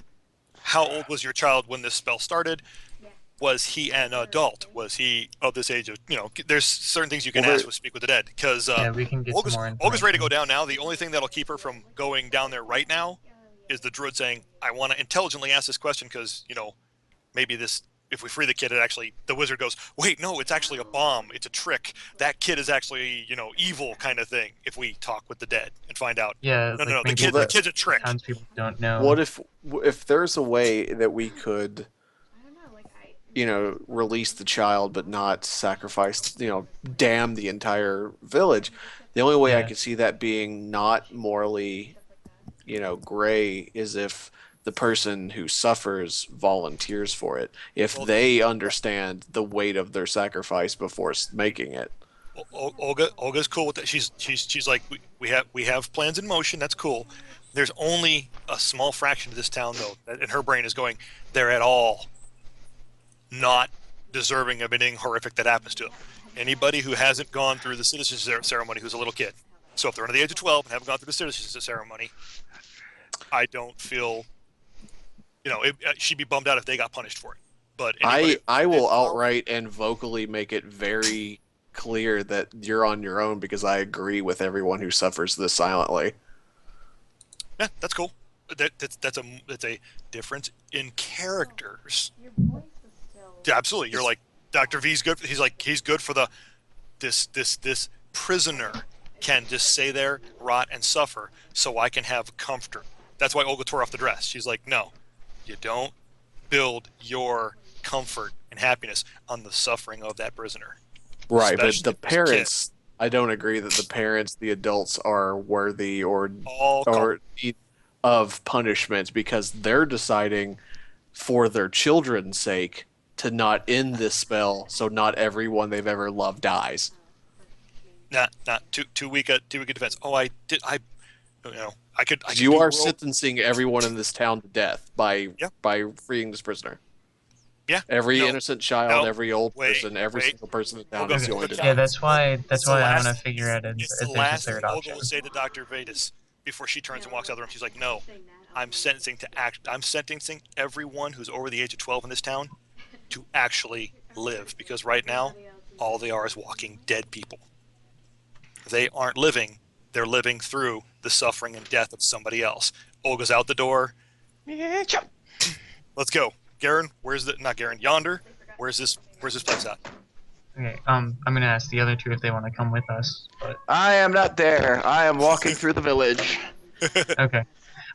how old was your child when this spell started? Was he an adult? Was he of this age of, there's certain things you can ask with Speak with the Dead. Because Yeah, we can get Olga's, some more Olga's ready to go information. down now. The only thing that'll keep her from going down there right now is the druid saying, I want to intelligently ask this question because, maybe this, if we free the kid, the wizard goes, wait, no, it's actually a bomb. It's a trick. That kid is actually, evil kind of thing. If we talk with the dead and find out, Yeah, no, like the maybe kid's a trick. townspeople don't know. What if there's a way that we could, release the child but not sacrifice, damn the entire village? The only way I Yeah. could see that being not morally, gray is if the person who suffers volunteers for it. If they understand the weight of their sacrifice before making it. Olga's cool with that. She's like, we have plans in motion. That's cool. There's only a small fraction of this town though, that in her brain is going, they're at all not deserving of anything horrific that happens to them. Anybody who hasn't gone through the citizenship ceremony who's a little kid. So if they're under the age of 12 and haven't gone through the citizenship ceremony, I don't feel, she'd be bummed out if they got punished for it. But I will outright and vocally make it very clear that you're on your own, because I agree with everyone who suffers this silently. Yeah, that's cool. That's a difference in characters. Your voice was still. Yeah, absolutely. You're like, Dr. V's good. He's good for this prisoner can just stay there, rot, and suffer, so I can have comfort. That's why Olga tore off the dress. She's like, no, you don't build your comfort and happiness on the suffering of that prisoner. Right, but Especially the if it's a kid. parents, I don't agree that the parents, the adults, are worthy or of punishment, because they're deciding for their children's sake to not end this spell, so not everyone they've ever loved dies. not too weak a defense. Oh, I could. You are sentencing everyone in this town to death by freeing this prisoner. Yeah. Every No. innocent child, No. every old Wait. person, every single person in town Okay. is going to Okay. die. Yeah, that's why It's the I want last- to figure out if It's the there's a last third thing Olga option. will say to Dr. Vedas. before she turns and walks out of the room. She's like, "No, I'm sentencing everyone who's over the age of 12 in this town to actually live, because right now all they are is walking dead people. They aren't living; they're living through the suffering and death of somebody else." Olga's out the door. Let's go, Garen. Yonder. Where's this place at? Okay, I'm gonna ask the other two if they want to come with us. But I am not there. I am walking through the village. okay,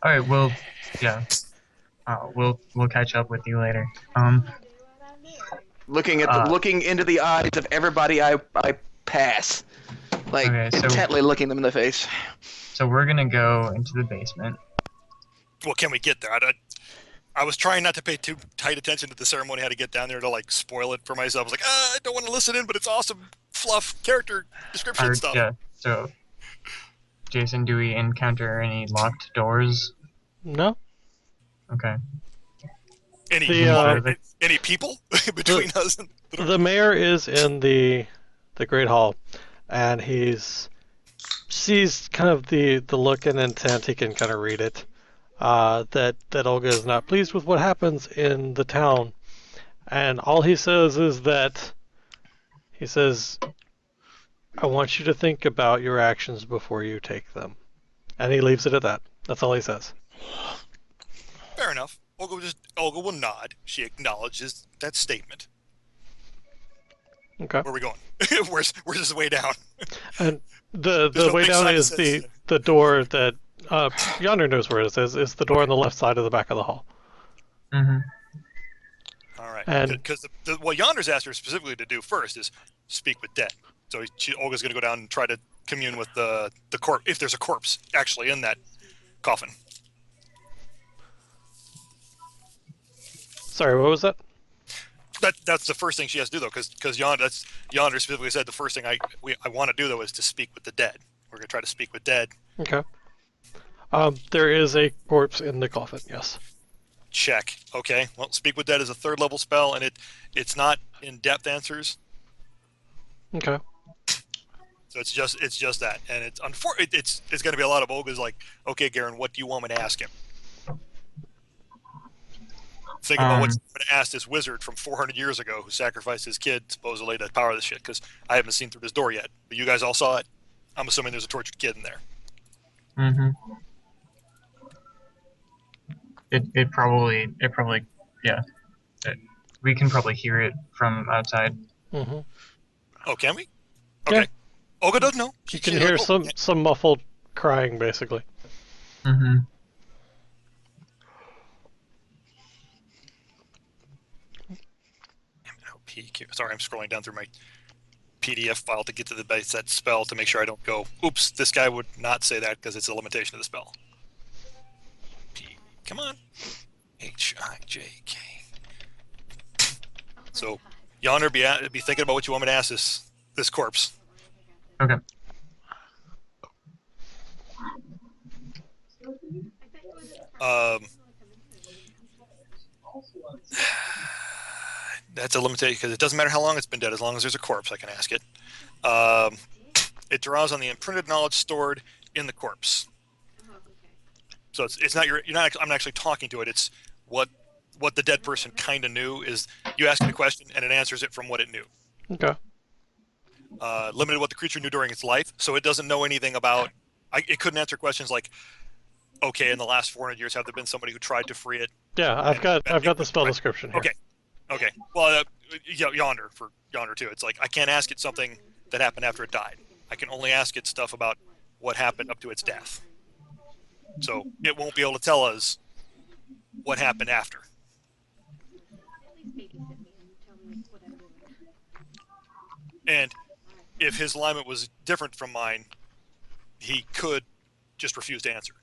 all right. Well, yeah. We'll catch up with you later. Looking into the eyes of everybody I pass, like Okay, so- intently looking them in the face. So we're gonna go into the basement. Well, can we get there? I was trying not to pay too tight attention to the ceremony, how to get down there to like spoil it for myself. I was like, I don't want to listen in, but it's awesome fluff character description stuff. Yeah. So, Jason, do we encounter any locked doors? No. Okay. Any people between us? And The mayor is in the Great Hall, and sees kind of the look and intent. He can kind of read it. That Olga is not pleased with what happens in the town, and all he says is that I want you to think about your actions before you take them, and he leaves it at that. That's all he says. Fair enough. Olga will nod. She acknowledges that statement. Okay. Where are we going? Where's this way down? And the There's no way big down sign that is says- the door that Yonder knows where it is the door on the left side of the back of the hall. Mm-hmm. All right. And- Because what Yonder's asked her specifically to do first is speak with dead. So Olga's going to go down and try to commune with the corpse, if there's a corpse actually in that coffin. Sorry, what was that? That's the first thing she has to do, though, because Yonder specifically said the first thing I want to do, though, is to speak with the dead. We're going to try to speak with dead. Okay. There is a corpse in the coffin. Yes. Check. Okay. Well, speak with dead is a 3rd level spell, and it's not in-depth answers. Okay. So it's just that, and it's going to be a lot of Olga's like, okay, Garen, what do you want me to ask him? Think about what I'm going to ask this wizard from 400 years ago who sacrificed his kid supposedly to power this shit, because I haven't seen through this door yet. But you guys all saw it. I'm assuming there's a tortured kid in there. Mm-hmm. It probably yeah. We can probably hear it from outside. Mm-hmm. Oh, can we? Okay. Yeah. Olga doesn't know. You can hear some muffled crying, basically. Mm-hmm. Sorry, I'm scrolling down through my PDF file to get to the base that spell to make sure I don't go, oops, this guy would not say that because it's a limitation of the spell. Come on. H-I-J-K. So, Yonder, be thinking about what you want me to ask this corpse. Okay. That's a limitation because it doesn't matter how long it's been dead. As long as there's a corpse, I can ask it. It draws on the imprinted knowledge stored in the corpse. So it's not I'm not actually talking to it. It's what the dead person kind of knew. Is you ask it a question and it answers it from what it knew. Okay. Limited what the creature knew during its life, so it doesn't know anything about. It couldn't answer questions like, okay, in the last 400 years, have there been somebody who tried to free it? Yeah, I've got the spell description here. Okay. Well, Yonder too. It's like I can't ask it something that happened after it died. I can only ask it stuff about what happened up to its death. So it won't be able to tell us what happened after. And if his alignment was different from mine, he could just refuse to answer,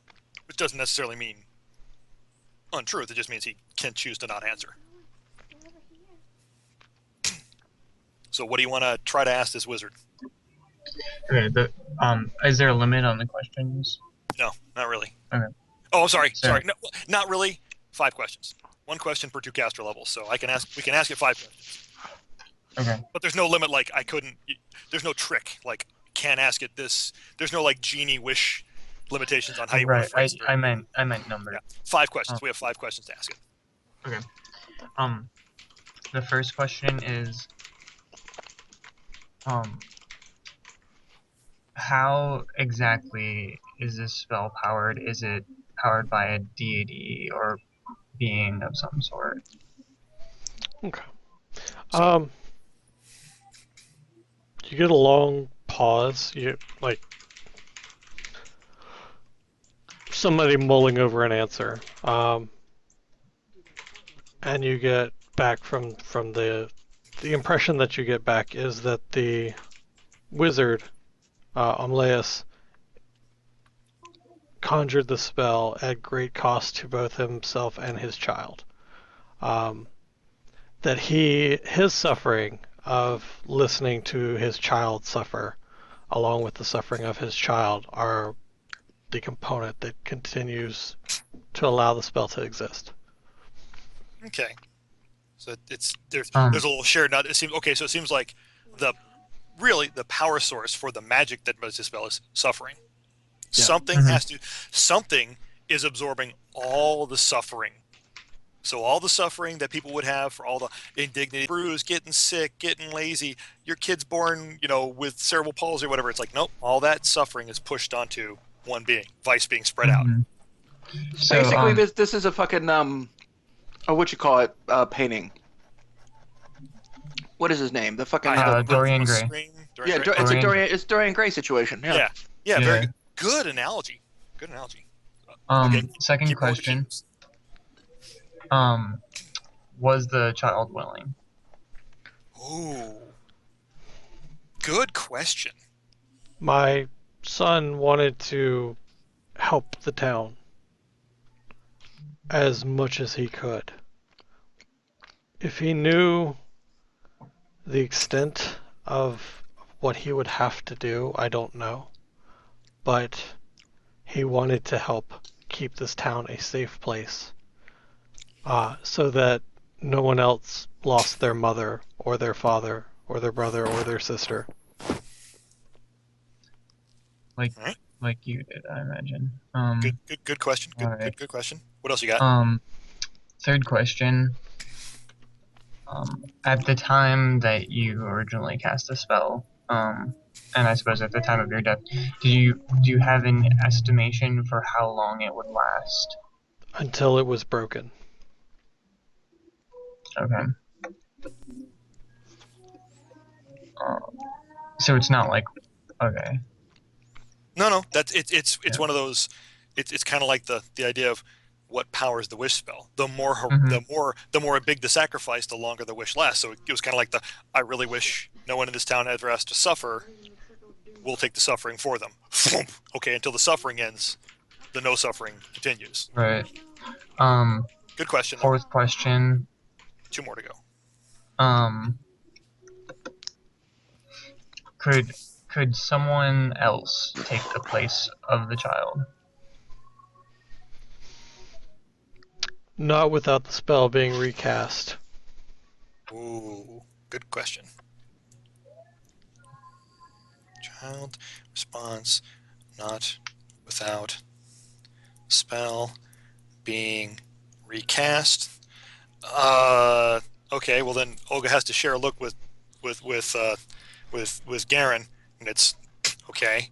which doesn't necessarily mean untruth. It just means he can choose to not answer. So what do you want to try to ask this wizard? Okay. Is there a limit on the questions? No, not really. Okay. Oh, I'm sorry. So- Sorry. No, not really. 5 questions. 1 question per 2 caster levels. So we can ask it 5 questions. Okay. But there's no limit. Like there's no trick. Like can't ask it this. There's no like genie wish limitations on how you Right. want to phrase it. I meant number. Yeah. 5 questions. Oh. We have 5 questions to ask it. Okay. The first question is, how exactly is this spell powered? Is it powered by a deity or being of some sort? Okay. You get a long pause. You like somebody mulling over an answer. And you get back from the impression that you get back is that the wizard, Amleus, conjured the spell at great cost to both himself and his child. That his suffering of listening to his child suffer, along with the suffering of his child, are the component that continues to allow the spell to exist. Okay. So there's a little shared. Now it seems okay. So it seems like the power source for the magic that does this spell is suffering. Yeah. Something is absorbing all the suffering. So all the suffering that people would have for all the indignity, bruise, getting sick, getting lazy, your kid's born, with cerebral palsy or whatever. It's like, nope, all that suffering is pushed onto one being, vice being spread out. So, Basically, this is a fucking painting. What is his name? The fucking Dorian Gray. Dorian yeah, Gray. it's Dorian Gray situation. Yeah. Yeah, very good analogy. Good analogy. Second question. Was the child willing? Ooh. Good question. My son wanted to help the town as much as he could. If he knew the extent of what he would have to do, I don't know. But he wanted to help keep this town a safe place, so that no one else lost their mother or their father or their brother or their sister. Like you did, I imagine. Good question. Alright. Good question. What else you got? Third question. At the time that you originally cast the spell, and I suppose at the time of your death, do you have an estimation for how long it would last? Until it was broken. Okay. So it's not like, okay. No. It's one of those. It's kind of like the idea of what powers the wish spell. The more big the sacrifice, the longer the wish lasts. So it was kind of like I really wish no one in this town ever has to suffer. We'll take the suffering for them. Okay, until the suffering ends, the no suffering continues. Right. Good question. Fourth question. 2 more to go. Could someone else take the place of the child? Not without the spell being recast. Ooh, good question. Child response, not without spell being recast. Okay, well then Olga has to share a look with Garen, and it's okay.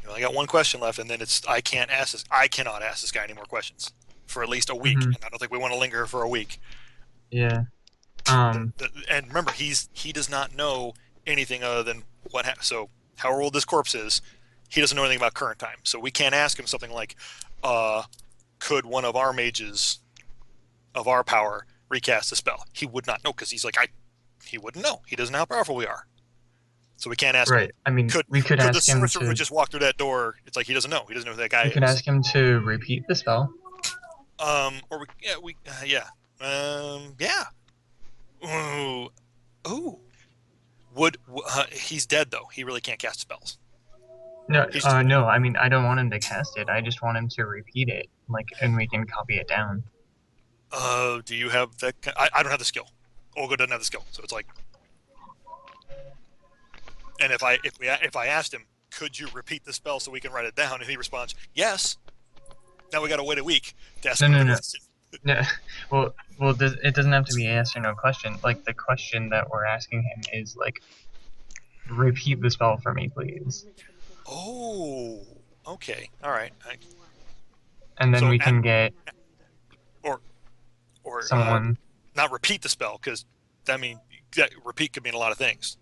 You only got 1 question left, and then I cannot ask this guy any more questions for at least a week, and I don't think we want to linger for a week. Yeah. And remember, he does not know anything other than what happened. So however old this corpse is, he doesn't know anything about current time. So we can't ask him something like, could one of our mages of our power recast a spell? He would not know, because he's like, he wouldn't know. He doesn't know how powerful we are. So we can't ask him. I mean, we could ask him the sorcerer who just walked through that door, it's like he doesn't know. He doesn't know who that guy is. We could ask him to repeat the spell. He's dead though. He really can't cast spells. No, no. I mean, I don't want him to cast it. I just want him to repeat it, and we can copy it down. Do you have that? I don't have the skill. Olga doesn't have the skill, so it's like. And if I asked him, could you repeat the spell so we can write it down? And he responds, yes. Now we got to wait a week to ask him No. the question. Yeah. It doesn't have to be a yes or no question. Like the question that we're asking him is like, repeat the spell for me, please. Oh, okay, all right. And then So we can get Or someone. not repeat the spell, because repeat could mean a lot of things.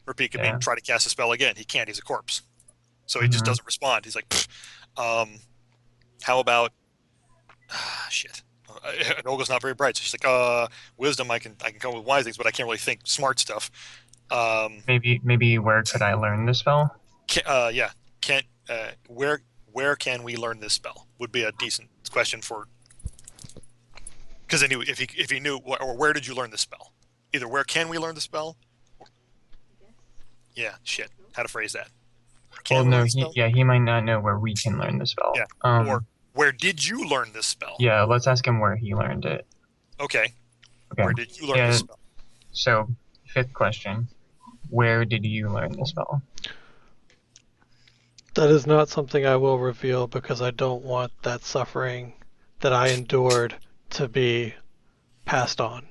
Repeat could mean try to cast a spell again. He can't. He's a corpse, so he just doesn't respond. He's like, how about shit? And Olga's not very bright, so she's like, wisdom. I can come up with wise things, but I can't really think smart stuff. Maybe where could I learn the spell? Where can we learn this spell? Would be a decent question for. Because then if he knew, or where did you learn this spell? Either where can we learn the spell? Yeah, shit. How to phrase that? Well, no, he might not know where we can learn the spell. Yeah. Or where did you learn this spell? Yeah, let's ask him where he learned it. Okay. Where did you learn this spell? So, 5th question. Where did you learn the spell? That is not something I will reveal because I don't want that suffering that I endured to be passed on.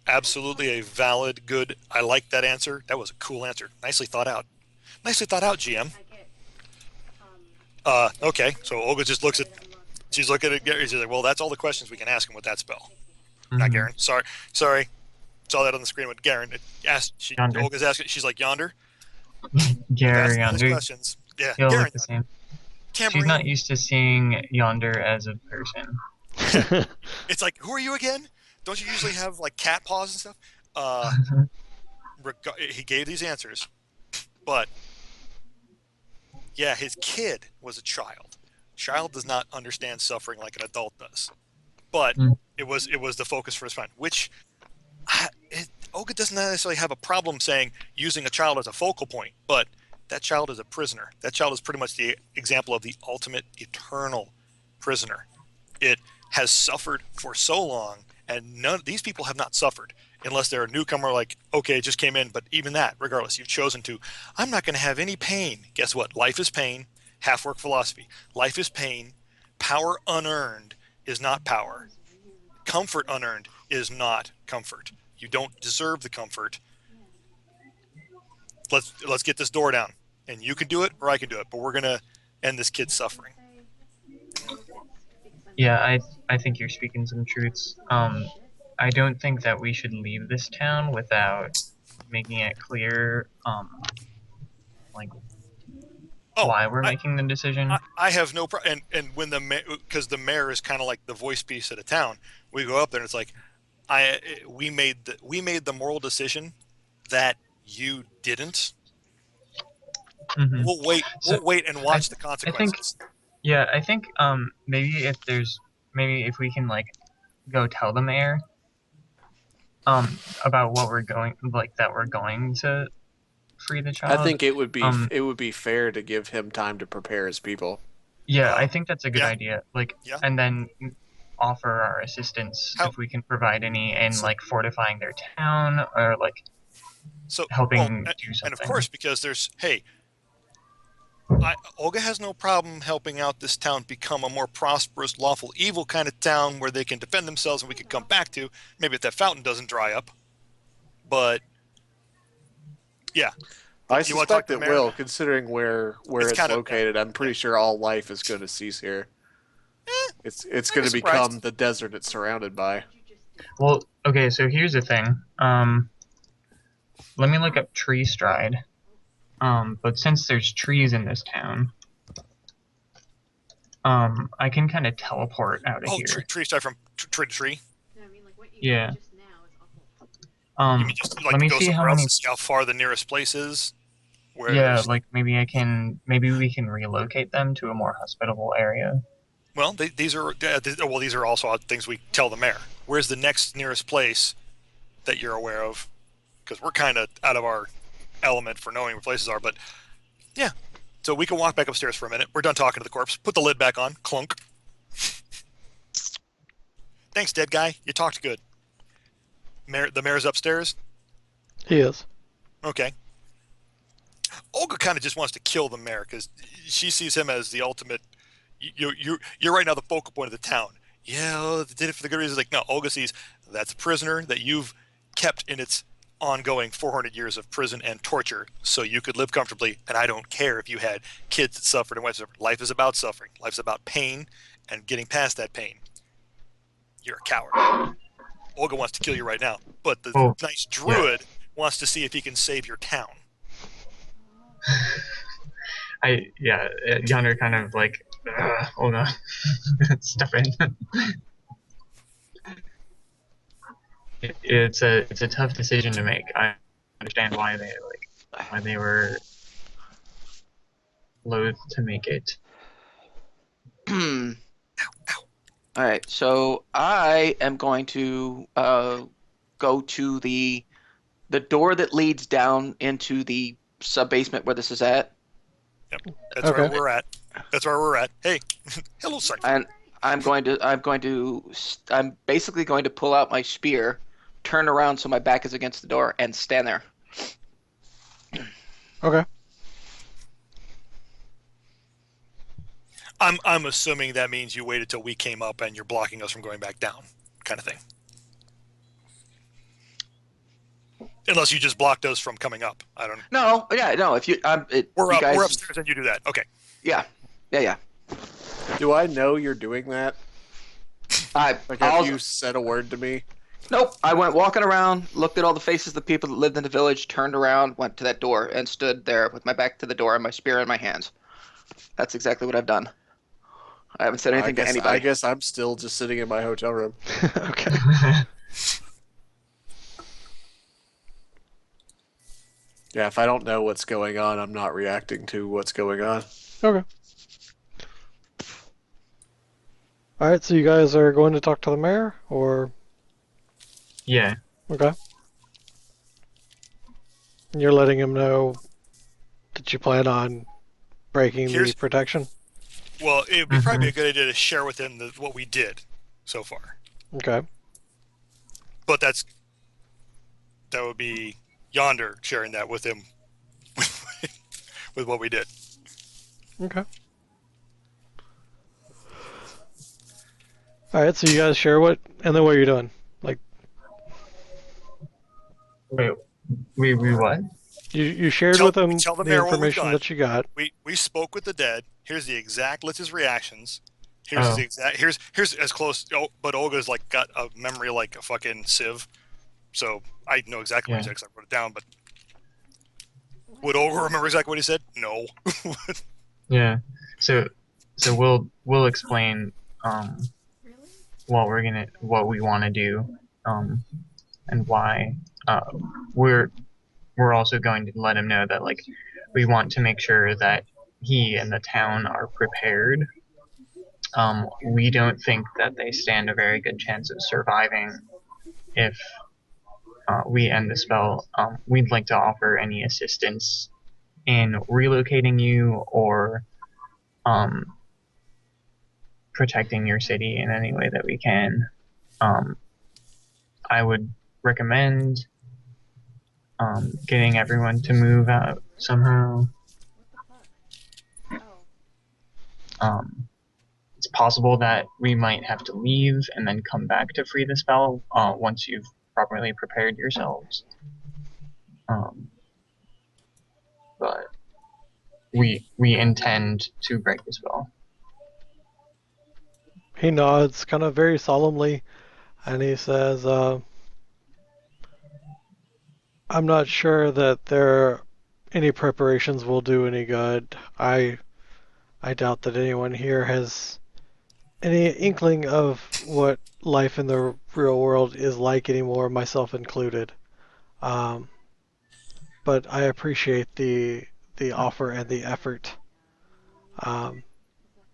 Absolutely a valid, good. I like that answer. That was a cool answer. Nicely thought out. Nicely thought out, GM. Okay, so Olga just looks at. She's looking at Gary. She's like, "Well, that's all the questions we can ask him with that spell." Not Garen. Sorry. Saw that on the screen with Garen. Olga's asking. She's like, "Yonder." Gary Yonder. Questions. Yeah. He'll Garen, look the same. Tambourine. She's not used to seeing Yonder as a person. It's like, who are you again? Don't you usually have like cat paws and stuff? He gave these answers, but yeah, his kid was a child. Child does not understand suffering like an adult does, but it was the focus for his friend. Which Olga doesn't necessarily have a problem saying using a child as a focal point, but that child is a prisoner. That child is pretty much the example of the ultimate eternal prisoner. It has suffered for so long, and these people have not suffered unless they're a newcomer like, okay, just came in, but even that, regardless, you've chosen to, I'm not going to have any pain. Guess what? Life is pain. Half-work philosophy. Life is pain. Power unearned is not power. Comfort unearned is not comfort. You don't deserve the comfort. Let's get this door down. And you can do it, or I can do it, but we're going to end this kid's suffering. Yeah, I think you're speaking some truths. I don't think that we should leave this town without making it clear, why we're making the decision. I have no problem. And when because the mayor is kind of like the voice piece of the town, we go up there and it's like, we made the moral decision that you didn't. Mm-hmm. We'll wait and watch the consequences. I think maybe if we can like go tell the mayor about what we're going to free the child. I think it would be fair to give him time to prepare his people. Yeah, I think that's a good idea. And then offer our assistance if we can provide any in fortifying their town or helping do something. And of course, because Olga has no problem helping out this town become a more prosperous, lawful, evil kind of town where they can defend themselves and we can come back to. Maybe if that fountain doesn't dry up. But, yeah. I suspect it will, considering where it's located. I'm pretty sure all life is going to cease here. It's going to become the desert it's surrounded by. Well, okay, so here's the thing. Let me look up tree stride. But since there's trees in this town, I can kind of teleport out of here. Tree stride from tree to tree? Yeah. You mean just let me go see somewhere else and see how far the nearest place is? Maybe we can relocate them to a more hospitable area. Well, these are also things we tell the mayor. Where's the next nearest place that you're aware of? Because we're kind of out of our element for knowing where places are, but yeah. So we can walk back upstairs for a minute. We're done talking to the corpse. Put the lid back on. Clunk. Thanks, dead guy. You talked good. The mayor's upstairs? He is. Okay. Olga kind of just wants to kill the mayor because she sees him as the ultimate. You're right now the focal point of the town. Yeah, oh, they did it for the good reasons. Like, no, Olga sees that's a prisoner that you've kept in its ongoing 400 years of prison and torture so you could live comfortably. And I don't care if you had kids that suffered and wives that suffered. Life is about suffering. Life's about pain and getting past that pain. You're a coward. Olga wants to kill you right now, but the nice druid wants to see if he can save your town. Yonder kind of like, hold on, step in. It's a tough decision to make. I understand why they were loath to make it. All right, so I am going to go to the door that leads down into the sub basement where this is at. Yep, that's where we're at. That's where we're at. Hey, hello, sir. And I'm basically going to pull out my spear, turn around so my back is against the door, and stand there. Okay. I'm assuming that means you waited till we came up and you're blocking us from going back down, kind of thing. Unless you just blocked us from coming up. I don't. No, yeah, no. If you, we're you up. guys, We're upstairs and you do that. Okay. Yeah. Do I know you're doing that? Have you said a word to me? Nope. I went walking around, looked at all the faces of the people that lived in the village, turned around, went to that door, and stood there with my back to the door and my spear in my hands. That's exactly what I've done. I haven't said anything to anybody. I guess I'm still just sitting in my hotel room. Okay. Yeah, if I don't know what's going on, I'm not reacting to what's going on. Okay. Alright, so you guys are going to talk to the mayor, or? Yeah. Okay. And you're letting him know that you plan on breaking the protection? Well, it would probably be a good idea to share with him what we did so far. Okay. But that would be Yonder sharing that with him with what we did. Okay. Alright, so you guys share what, and then what are you doing? Like, Wait, we what? you shared with him tell the the mayor what we've information done. that you got. We spoke with the dead. Here's the exact list of his reactions. Here's the exact. Here's as close. Oh, but Olga's like got a memory like a fucking sieve, so I know exactly what he said because I wrote it down. But would Olga remember exactly what he said? No. Yeah. So we'll explain what we want to do, and why. We're also going to let him know that like we want to make sure that he and the town are prepared. We don't think that they stand a very good chance of surviving if we end the spell. We'd like to offer any assistance in relocating you or protecting your city in any way that we can. I would recommend getting everyone to move out somehow. It's possible that we might have to leave and then come back to free the spell once you've properly prepared yourselves. But we intend to break the spell. He nods kind of very solemnly, and he says, I'm not sure that any preparations will do any good. I doubt that anyone here has any inkling of what life in the real world is like anymore, myself included. But I appreciate the offer and the effort.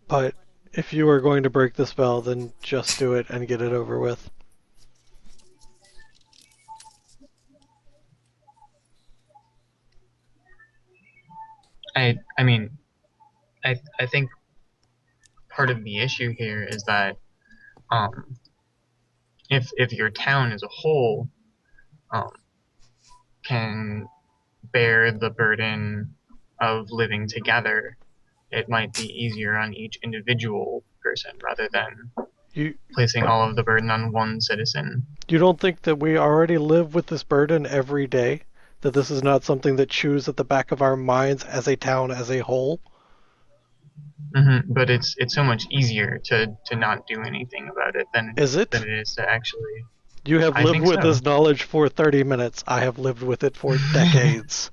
But if you are going to break the spell, then just do it and get it over with. I think part of the issue here is that if your town as a whole can bear the burden of living together, it might be easier on each individual person rather than You placing all of the burden on one citizen. you don't think that we already live with this burden every day? That this is not something that chews at the back of our minds as a town as a whole? But it's so much easier to not do anything about it Is it? than it is to actually. You have I lived think with so. this knowledge for 30 minutes. I have lived with it for decades.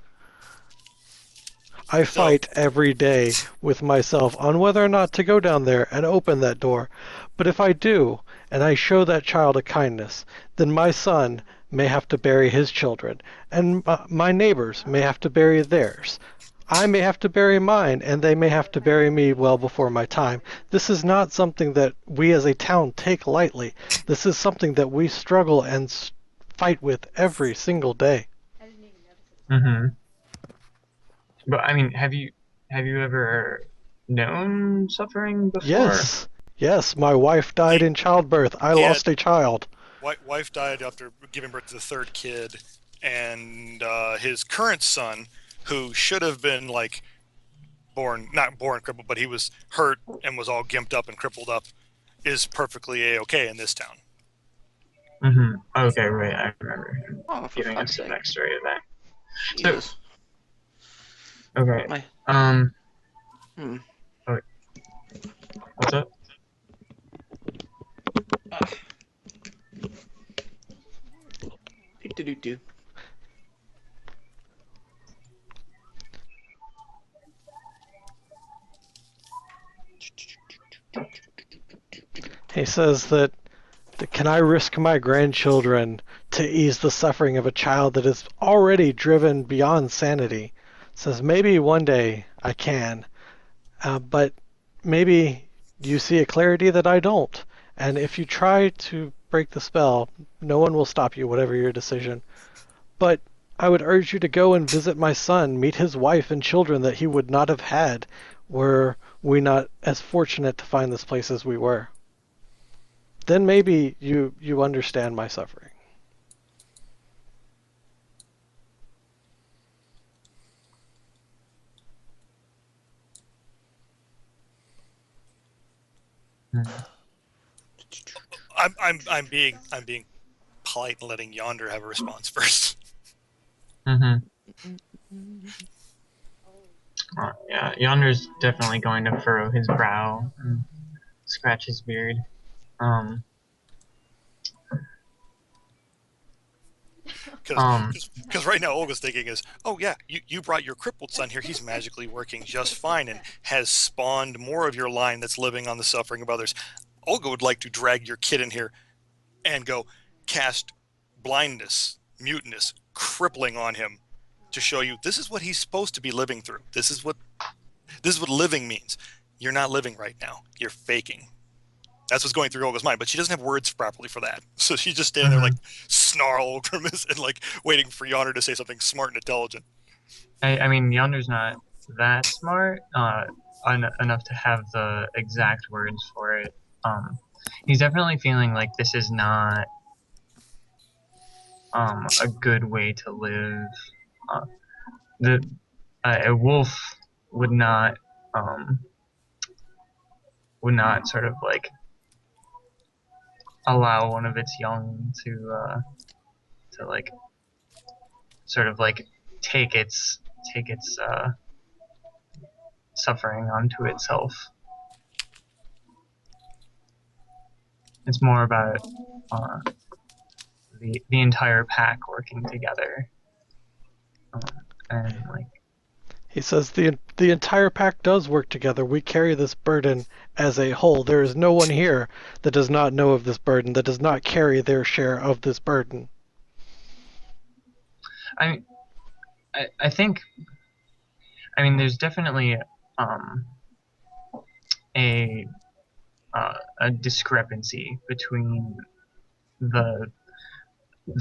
I fight every day with myself on whether or not to go down there and open that door. But if I do, and I show that child a kindness, then my son may have to bury his children, and my neighbors may have to bury theirs. I may have to bury mine, and they may have to bury me well before my time. This is not something that we as a town take lightly. This is something that we struggle and fight with every single day. I didn't even notice it. But I mean, have you ever known suffering before? Yes, my wife died in childbirth. I Yeah. lost a child. Wife died after giving birth to the third kid, and his current son, who should have been like not born crippled, but he was hurt and was all gimped up and crippled up, is perfectly a-okay in this town. Okay, right. I remember him Oh, for giving fuck's us the sake. backstory of that. Jesus. Okay. My- Hmm. Oh, what's up? Do. He says that can I risk my grandchildren to ease the suffering of a child that is already driven beyond sanity? Says maybe one day I can, but maybe you see a clarity that I don't. And if you try to break the spell, no one will stop you, whatever your decision. But I would urge you to go and visit my son, meet his wife and children that he would not have had were we not as fortunate to find this place as we were. Then maybe you understand my suffering. I'm being polite and letting Yonder have a response first. Yeah, Yonder's definitely going to furrow his brow and scratch his beard. Because right now Olga's thinking is, oh yeah, you brought your crippled son here. He's magically working just fine and has spawned more of your line that's living on the suffering of others. Olga would like to drag your kid in here and go cast blindness, muteness, crippling on him to show you this is what he's supposed to be living through. This is what living means. You're not living right now. You're faking. That's what's going through Olga's mind, but she doesn't have words properly for that. So she's just standing there like snarl, grimace, and like waiting for Yonder to say something smart and intelligent. I mean, Yonder's not that smart enough to have the exact words for it. He's definitely feeling like this is not a good way to live. A wolf would not sort of like allow one of its young to like sort of like take its suffering onto itself. It's more about the entire pack working together, and like. He says the entire pack does work together. We carry this burden as a whole. There is no one here that does not know of this burden, that does not carry their share of this burden. I think there's definitely a discrepancy between the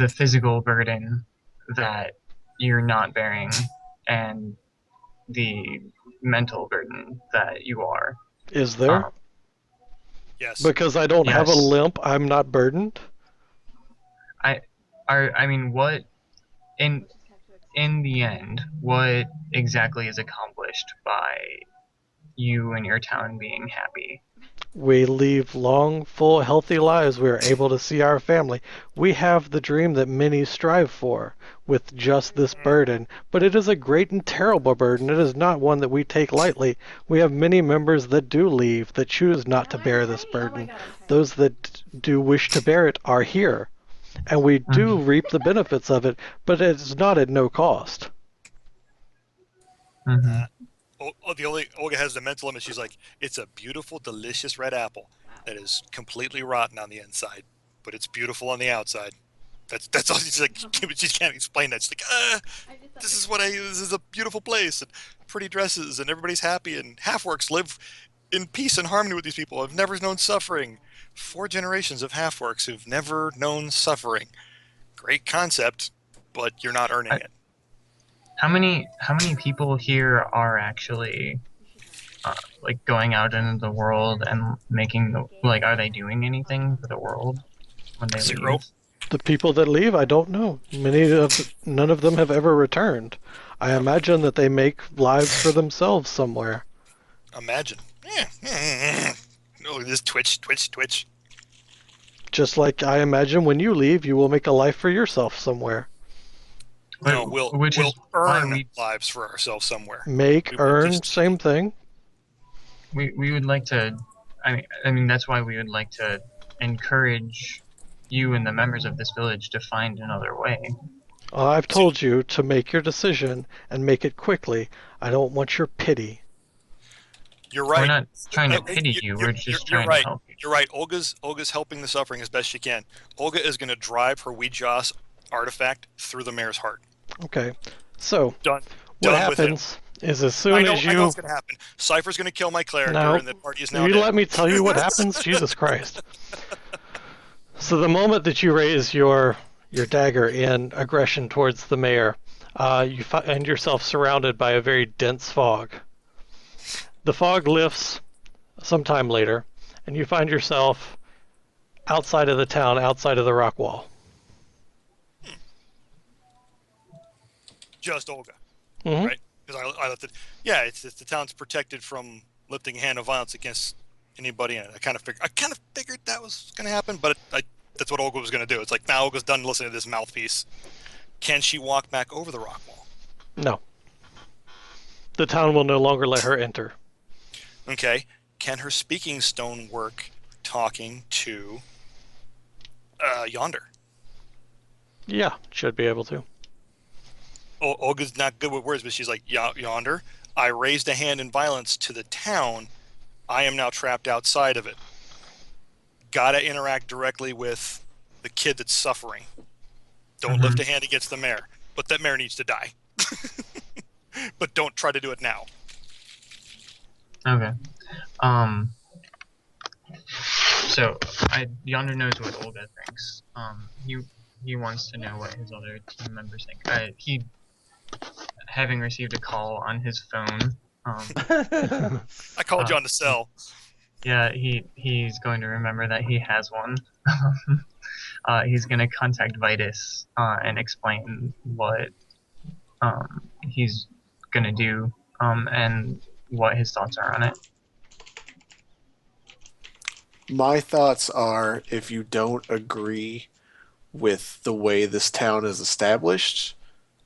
physical burden that you're not bearing and the mental burden that you are. Is there? Yes. Because I don't have a Yes. limp, I'm not burdened? I mean, what in Just have to in the end, what exactly is accomplished by you and your town being happy? We leave long, full, healthy lives. We are able to see our family. We have the dream that many strive for with just this burden, but it is a great and terrible burden. It is not one that we take lightly. We have many members that do leave, that choose not to bear this burden. Those that do wish to bear it are here, and we do reap the benefits of it, but it's not at no cost. Mm-hmm. The only Olga has the mental image. She's like, it's a beautiful, delicious red apple that is completely rotten on the inside, but it's beautiful on the outside. That's all. She's like, she can't explain that. She's like, this is a beautiful place and pretty dresses and everybody's happy and half-works live in peace and harmony with these people. I've never known suffering. 4 generations of half-works who've never known suffering. Great concept, but you're not earning it. How many people here are actually like going out into the world and making are they doing anything for the world when they 0. leave? The people that leave, I don't know. None of them have ever returned. I imagine that they make lives for themselves somewhere. Imagine. No, this Twitch. Just like I imagine when you leave, you will make a life for yourself somewhere. No, we'll earn lives for ourselves somewhere. Earn, same thing. We would like to. I mean that's why we would like to encourage you and the members of this village to find another way. I've told you to make your decision and make it quickly. I don't want your pity. You're right. We're not trying to pity you. We're just trying to help you. You're right. Olga's helping the suffering as best she can. Olga is going to drive her Ouija's artifact through the mayor's heart. Okay, so Done. what happens is as soon as I know what's going to happen. Cypher's going to kill my character, and the party is now you dead. let me tell you what happens? Jesus Christ. So the moment that you raise your dagger in aggression towards the mayor, you find yourself surrounded by a very dense fog. The fog lifts sometime later, and you find yourself outside of the town, outside of the rock wall. Just Olga, Mm-hmm. right? Because I left it. Yeah, it's the town's protected from lifting a hand of violence against anybody in it. I kind of figured that was going to happen, but that's what Olga was going to do. It's like, now Olga's done listening to this mouthpiece. Can she walk back over the rock wall? No. The town will no longer let her enter. Okay. Can her speaking stone work talking to Yonder? Yeah, should be able to. Olga's not good with words, but she's like, Yonder, I raised a hand in violence to the town. I am now trapped outside of it. Gotta interact directly with the kid that's suffering. Don't lift a hand against the mayor, but that mayor needs to die. But don't try to do it now. Okay. So Yonder knows what Olga thinks. He wants to know what his other team members think. He, having received a call on his phone. I called you on the cell. Yeah, he's going to remember that he has one. He's going to contact Vitus and explain what he's going to do and what his thoughts are on it. My thoughts are, if you don't agree with the way this town is established,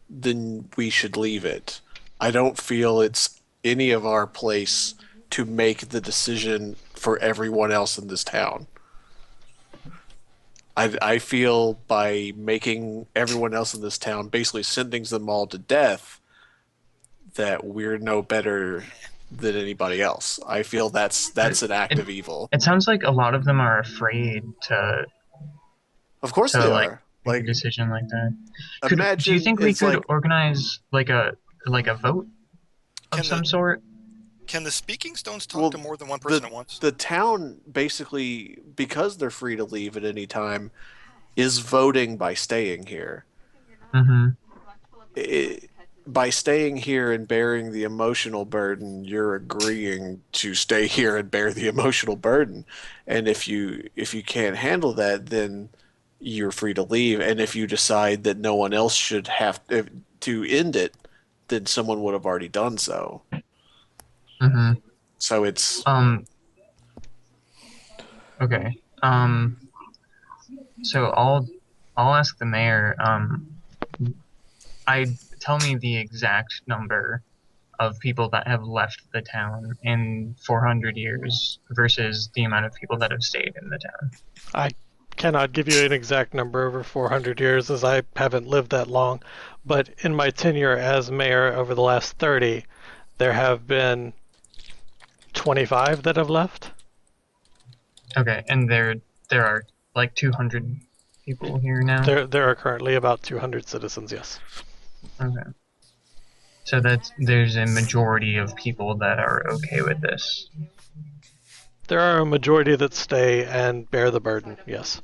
then we should leave it. I don't feel it's any of our place to make the decision for everyone else in this town. I feel by making everyone else in this town, basically sentencing them all to death, that we're no better than anybody else. I feel that's an act of evil. It sounds like a lot of them are afraid to. Of course they are. Make a decision like that. Imagine, do you think we could like, organize like a vote of some sort? Can the speaking stones talk to more than one person at once? The town, basically, because they're free to leave at any time, is voting by staying here. Mm-hmm. By staying here and bearing the emotional burden, you're agreeing to stay here and bear the emotional burden. And if you can't handle that, then you're free to leave. And if you decide that no one else should have to to end it, then someone would have already done so. Mm-hmm. So it's Okay. So I'll ask the mayor. Tell me the exact number of people that have left the town in 400 years versus the amount of people that have stayed in the town. I cannot give you an exact number over 400 years as I haven't lived that long, but in my tenure as mayor over the last 30, there have been 25 that have left. Okay, and there are like 200 people here now. There are currently about 200 citizens, yes. Okay. So there's a majority of people that are okay with this. There are a majority that stay and bear the burden, yes.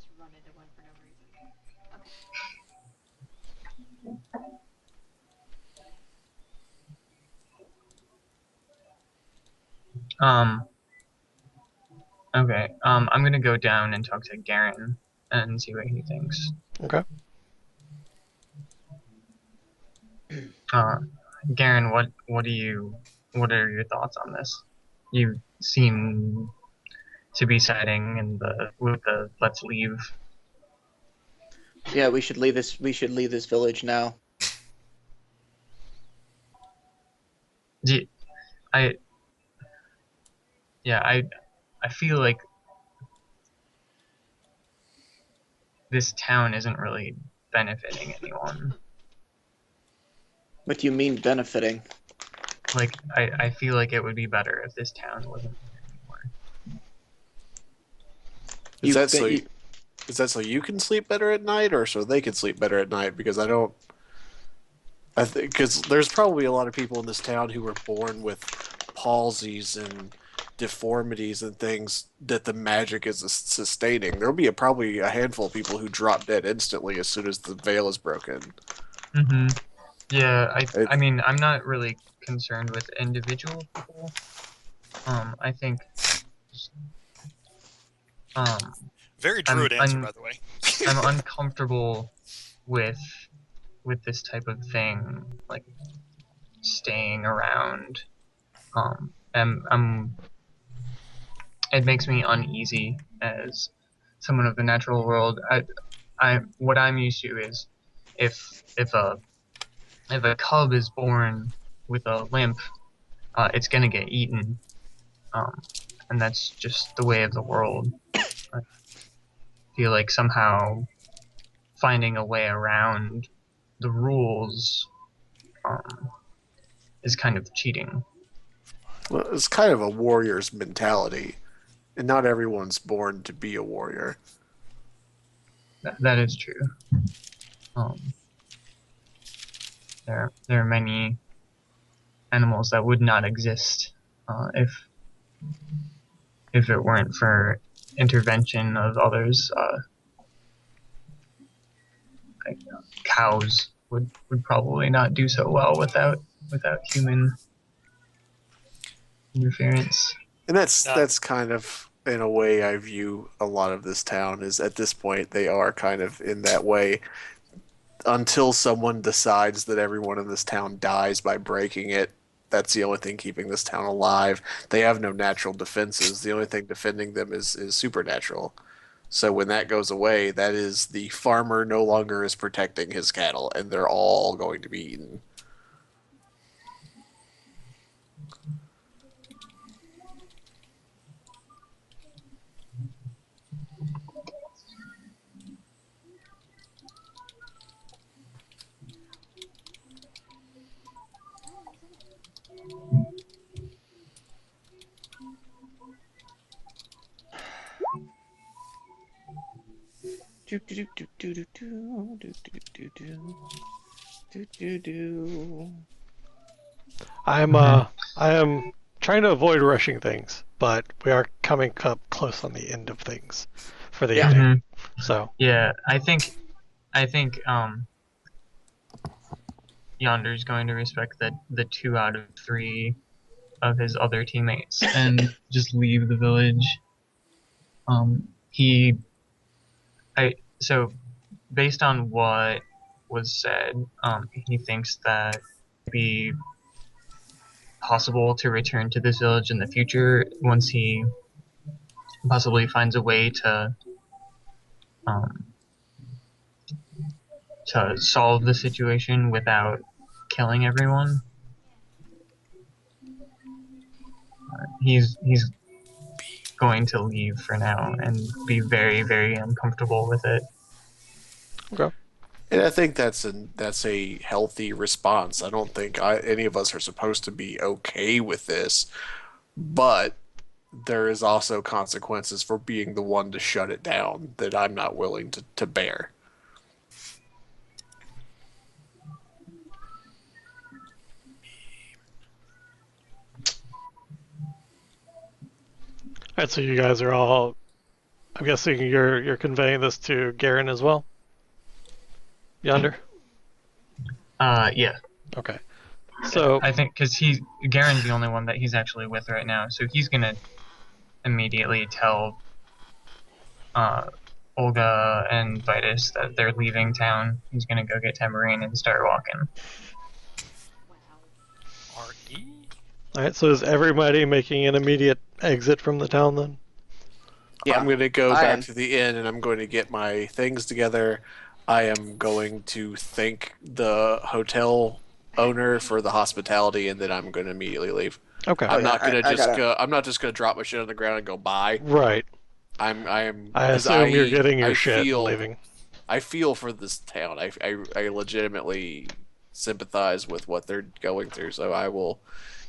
Okay. I'm gonna go down and talk to Garen and see what he thinks. Okay. Garen, what are your thoughts on this? You seem to be siding with the let's leave. Yeah, we should leave this. We should leave this village now. I feel like this town isn't really benefiting anyone. What do you mean benefiting? Like, I feel like it would be better if this town wasn't here anymore. Is that so you can sleep better at night, or so they can sleep better at night? Because I think because there's probably a lot of people in this town who were born with palsies and deformities and things that the magic is sustaining. There'll be probably a handful of people who drop dead instantly as soon as the veil is broken. Mm-hmm. Yeah, I mean, I'm not really concerned with individual people. I think, Very druid answer, by the way. I'm uncomfortable with this type of thing, like staying around. It makes me uneasy as someone of the natural world. What I'm used to is if a cub is born with a limp, it's gonna get eaten, and that's just the way of the world. I feel like somehow finding a way around the rules is kind of cheating. Well, it's kind of a warrior's mentality, and not everyone's born to be a warrior. That is true. There are many animals that would not exist if it weren't for intervention of others. Like, cows would probably not do so well without human interference. And that's kind of, in a way, I view a lot of this town is at this point they are kind of in that way. Until someone decides that everyone in this town dies by breaking it, that's the only thing keeping this town alive. They have no natural defenses. The only thing defending them is supernatural. So when that goes away, that is the farmer no longer is protecting his cattle, and they're all going to be eaten. I am trying to avoid rushing things, but we are coming up close on the end of things for the evening. So yeah, I think Yonder's going to respect the 2 out of 3 of his other teammates and just leave the village. So based on what was said, he thinks that it'd be possible to return to this village in the future once he possibly finds a way to solve the situation without killing everyone. He's going to leave for now and be very, very uncomfortable with it. Okay. And I think that's a healthy response. I don't think any of us are supposed to be okay with this, but there is also consequences for being the one to shut it down that I'm not willing to bear. Alright, so you guys are all, I'm guessing you're conveying this to Garen as well? Yonder? Yeah. Okay. So, I think because Garen's the only one that he's actually with right now, so he's gonna immediately tell Olga and Vitus that they're leaving town. He's gonna go get Tamarine and start walking. R.E.? alright, so is everybody making an immediate exit from the town then? Yeah, I'm going to go I back am. to the inn and I'm going to get my things together. I am going to thank the hotel owner for the hospitality, and then I'm going to immediately leave. Okay. I'm not going to I just gotta- go. I'm not just going to drop my shit on the ground and go bye. Right. I am. I 'cause assume you're getting your I shit feel, and leaving. I feel for this town. I legitimately sympathize with what they're going through. So I will,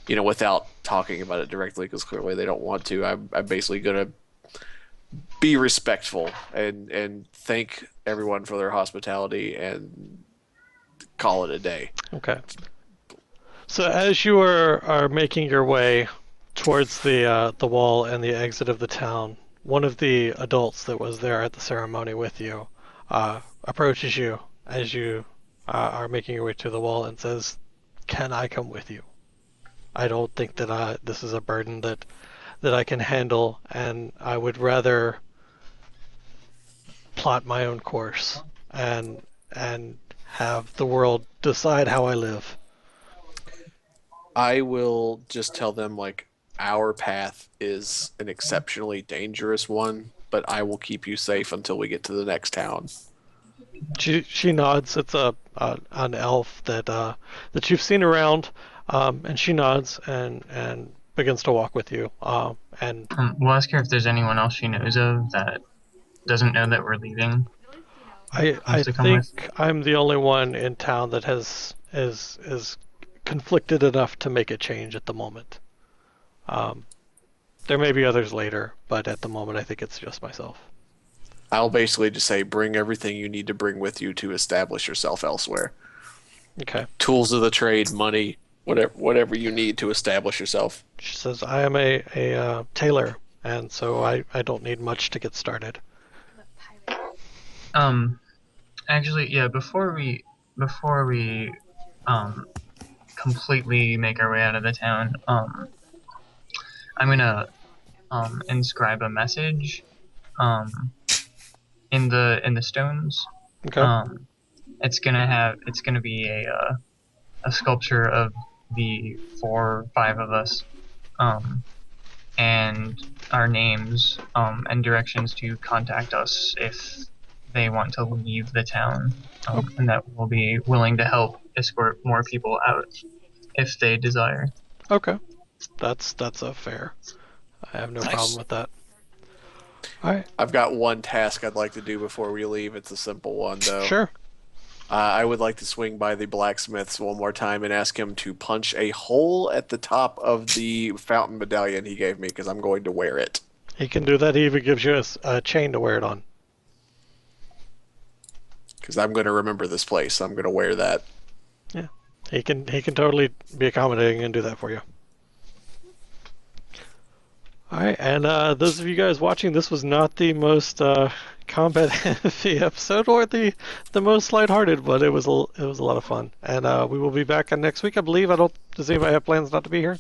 without talking about it directly, because clearly they don't want to. I'm basically going to be respectful and thank everyone for their hospitality and call it a day. Okay. So as you are making your way towards the wall and the exit of the town, one of the adults that was there at the ceremony with you approaches you as you are making your way to the wall and says, "Can I come with you? I don't think that this is a burden that I can handle, and I would rather plot my own course and have the world decide how I live." I will just tell them, like, our path is an exceptionally dangerous one, but I will keep you safe until we get to the next town. She nods. It's an elf that you've seen around, and she nods and begins to walk with you. And We'll ask her if there's anyone else she knows of that doesn't know that we're leaving. I to come think I'm the only one in town that is conflicted enough to make a change at the moment. There may be others later, but at the moment I think it's just myself. I'll basically just say, bring everything you need to bring with you to establish yourself elsewhere. Okay. Tools of the trade, money, whatever you need to establish yourself. She says, "I am a tailor, and so I don't need much to get started." Actually, yeah. Before we completely make our way out of the town, I'm gonna inscribe a message in the stones. Okay. It's gonna be a sculpture of the 4 or 5 of us, and our names, and directions to contact us if they want to leave the town, and that we'll be willing to help escort more people out if they desire. Okay. That's a fair. I have no Nice. problem with that. All right. I've got one task I'd like to do before we leave. It's a simple one, though. Sure. I would like to swing by the blacksmiths one more time and ask him to punch a hole at the top of the fountain medallion he gave me, because I'm going to wear it. He can do that. He even gives you a chain to wear it on. Because I'm going to remember this place. I'm going to wear that. He can totally be accommodating and do that for you. All right, and those of you guys watching, this was not the most combat heavy episode or the most lighthearted, but it was a lot of fun. And we will be back on next week, I believe. Does anybody have plans not to be here?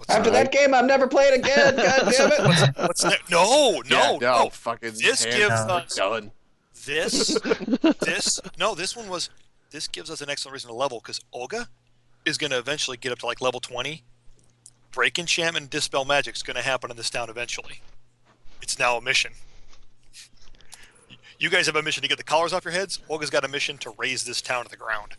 After that game, I'm never playing again. God damn it! What's that? No. Fucking This hands gives are us- done. This one was. This gives us an excellent reason to level because Olga is going to eventually get up to like level 20. Break enchantment and dispel magic is going to happen in this town eventually. It's now a mission. You guys have a mission to get the collars off your heads. Olga's got a mission to raise this town to the ground.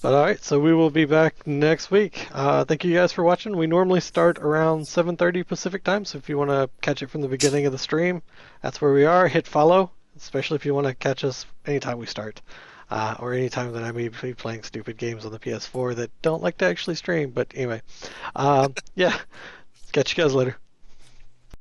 But all right, so we will be back next week. Thank you guys for watching. We normally start around 7:30 Pacific time, so if you want to catch it from the beginning of the stream, that's where we are. Hit follow, especially if you want to catch us anytime we start, or anytime that I may be playing stupid games on the PS4 that don't like to actually stream. But anyway, yeah, catch you guys later.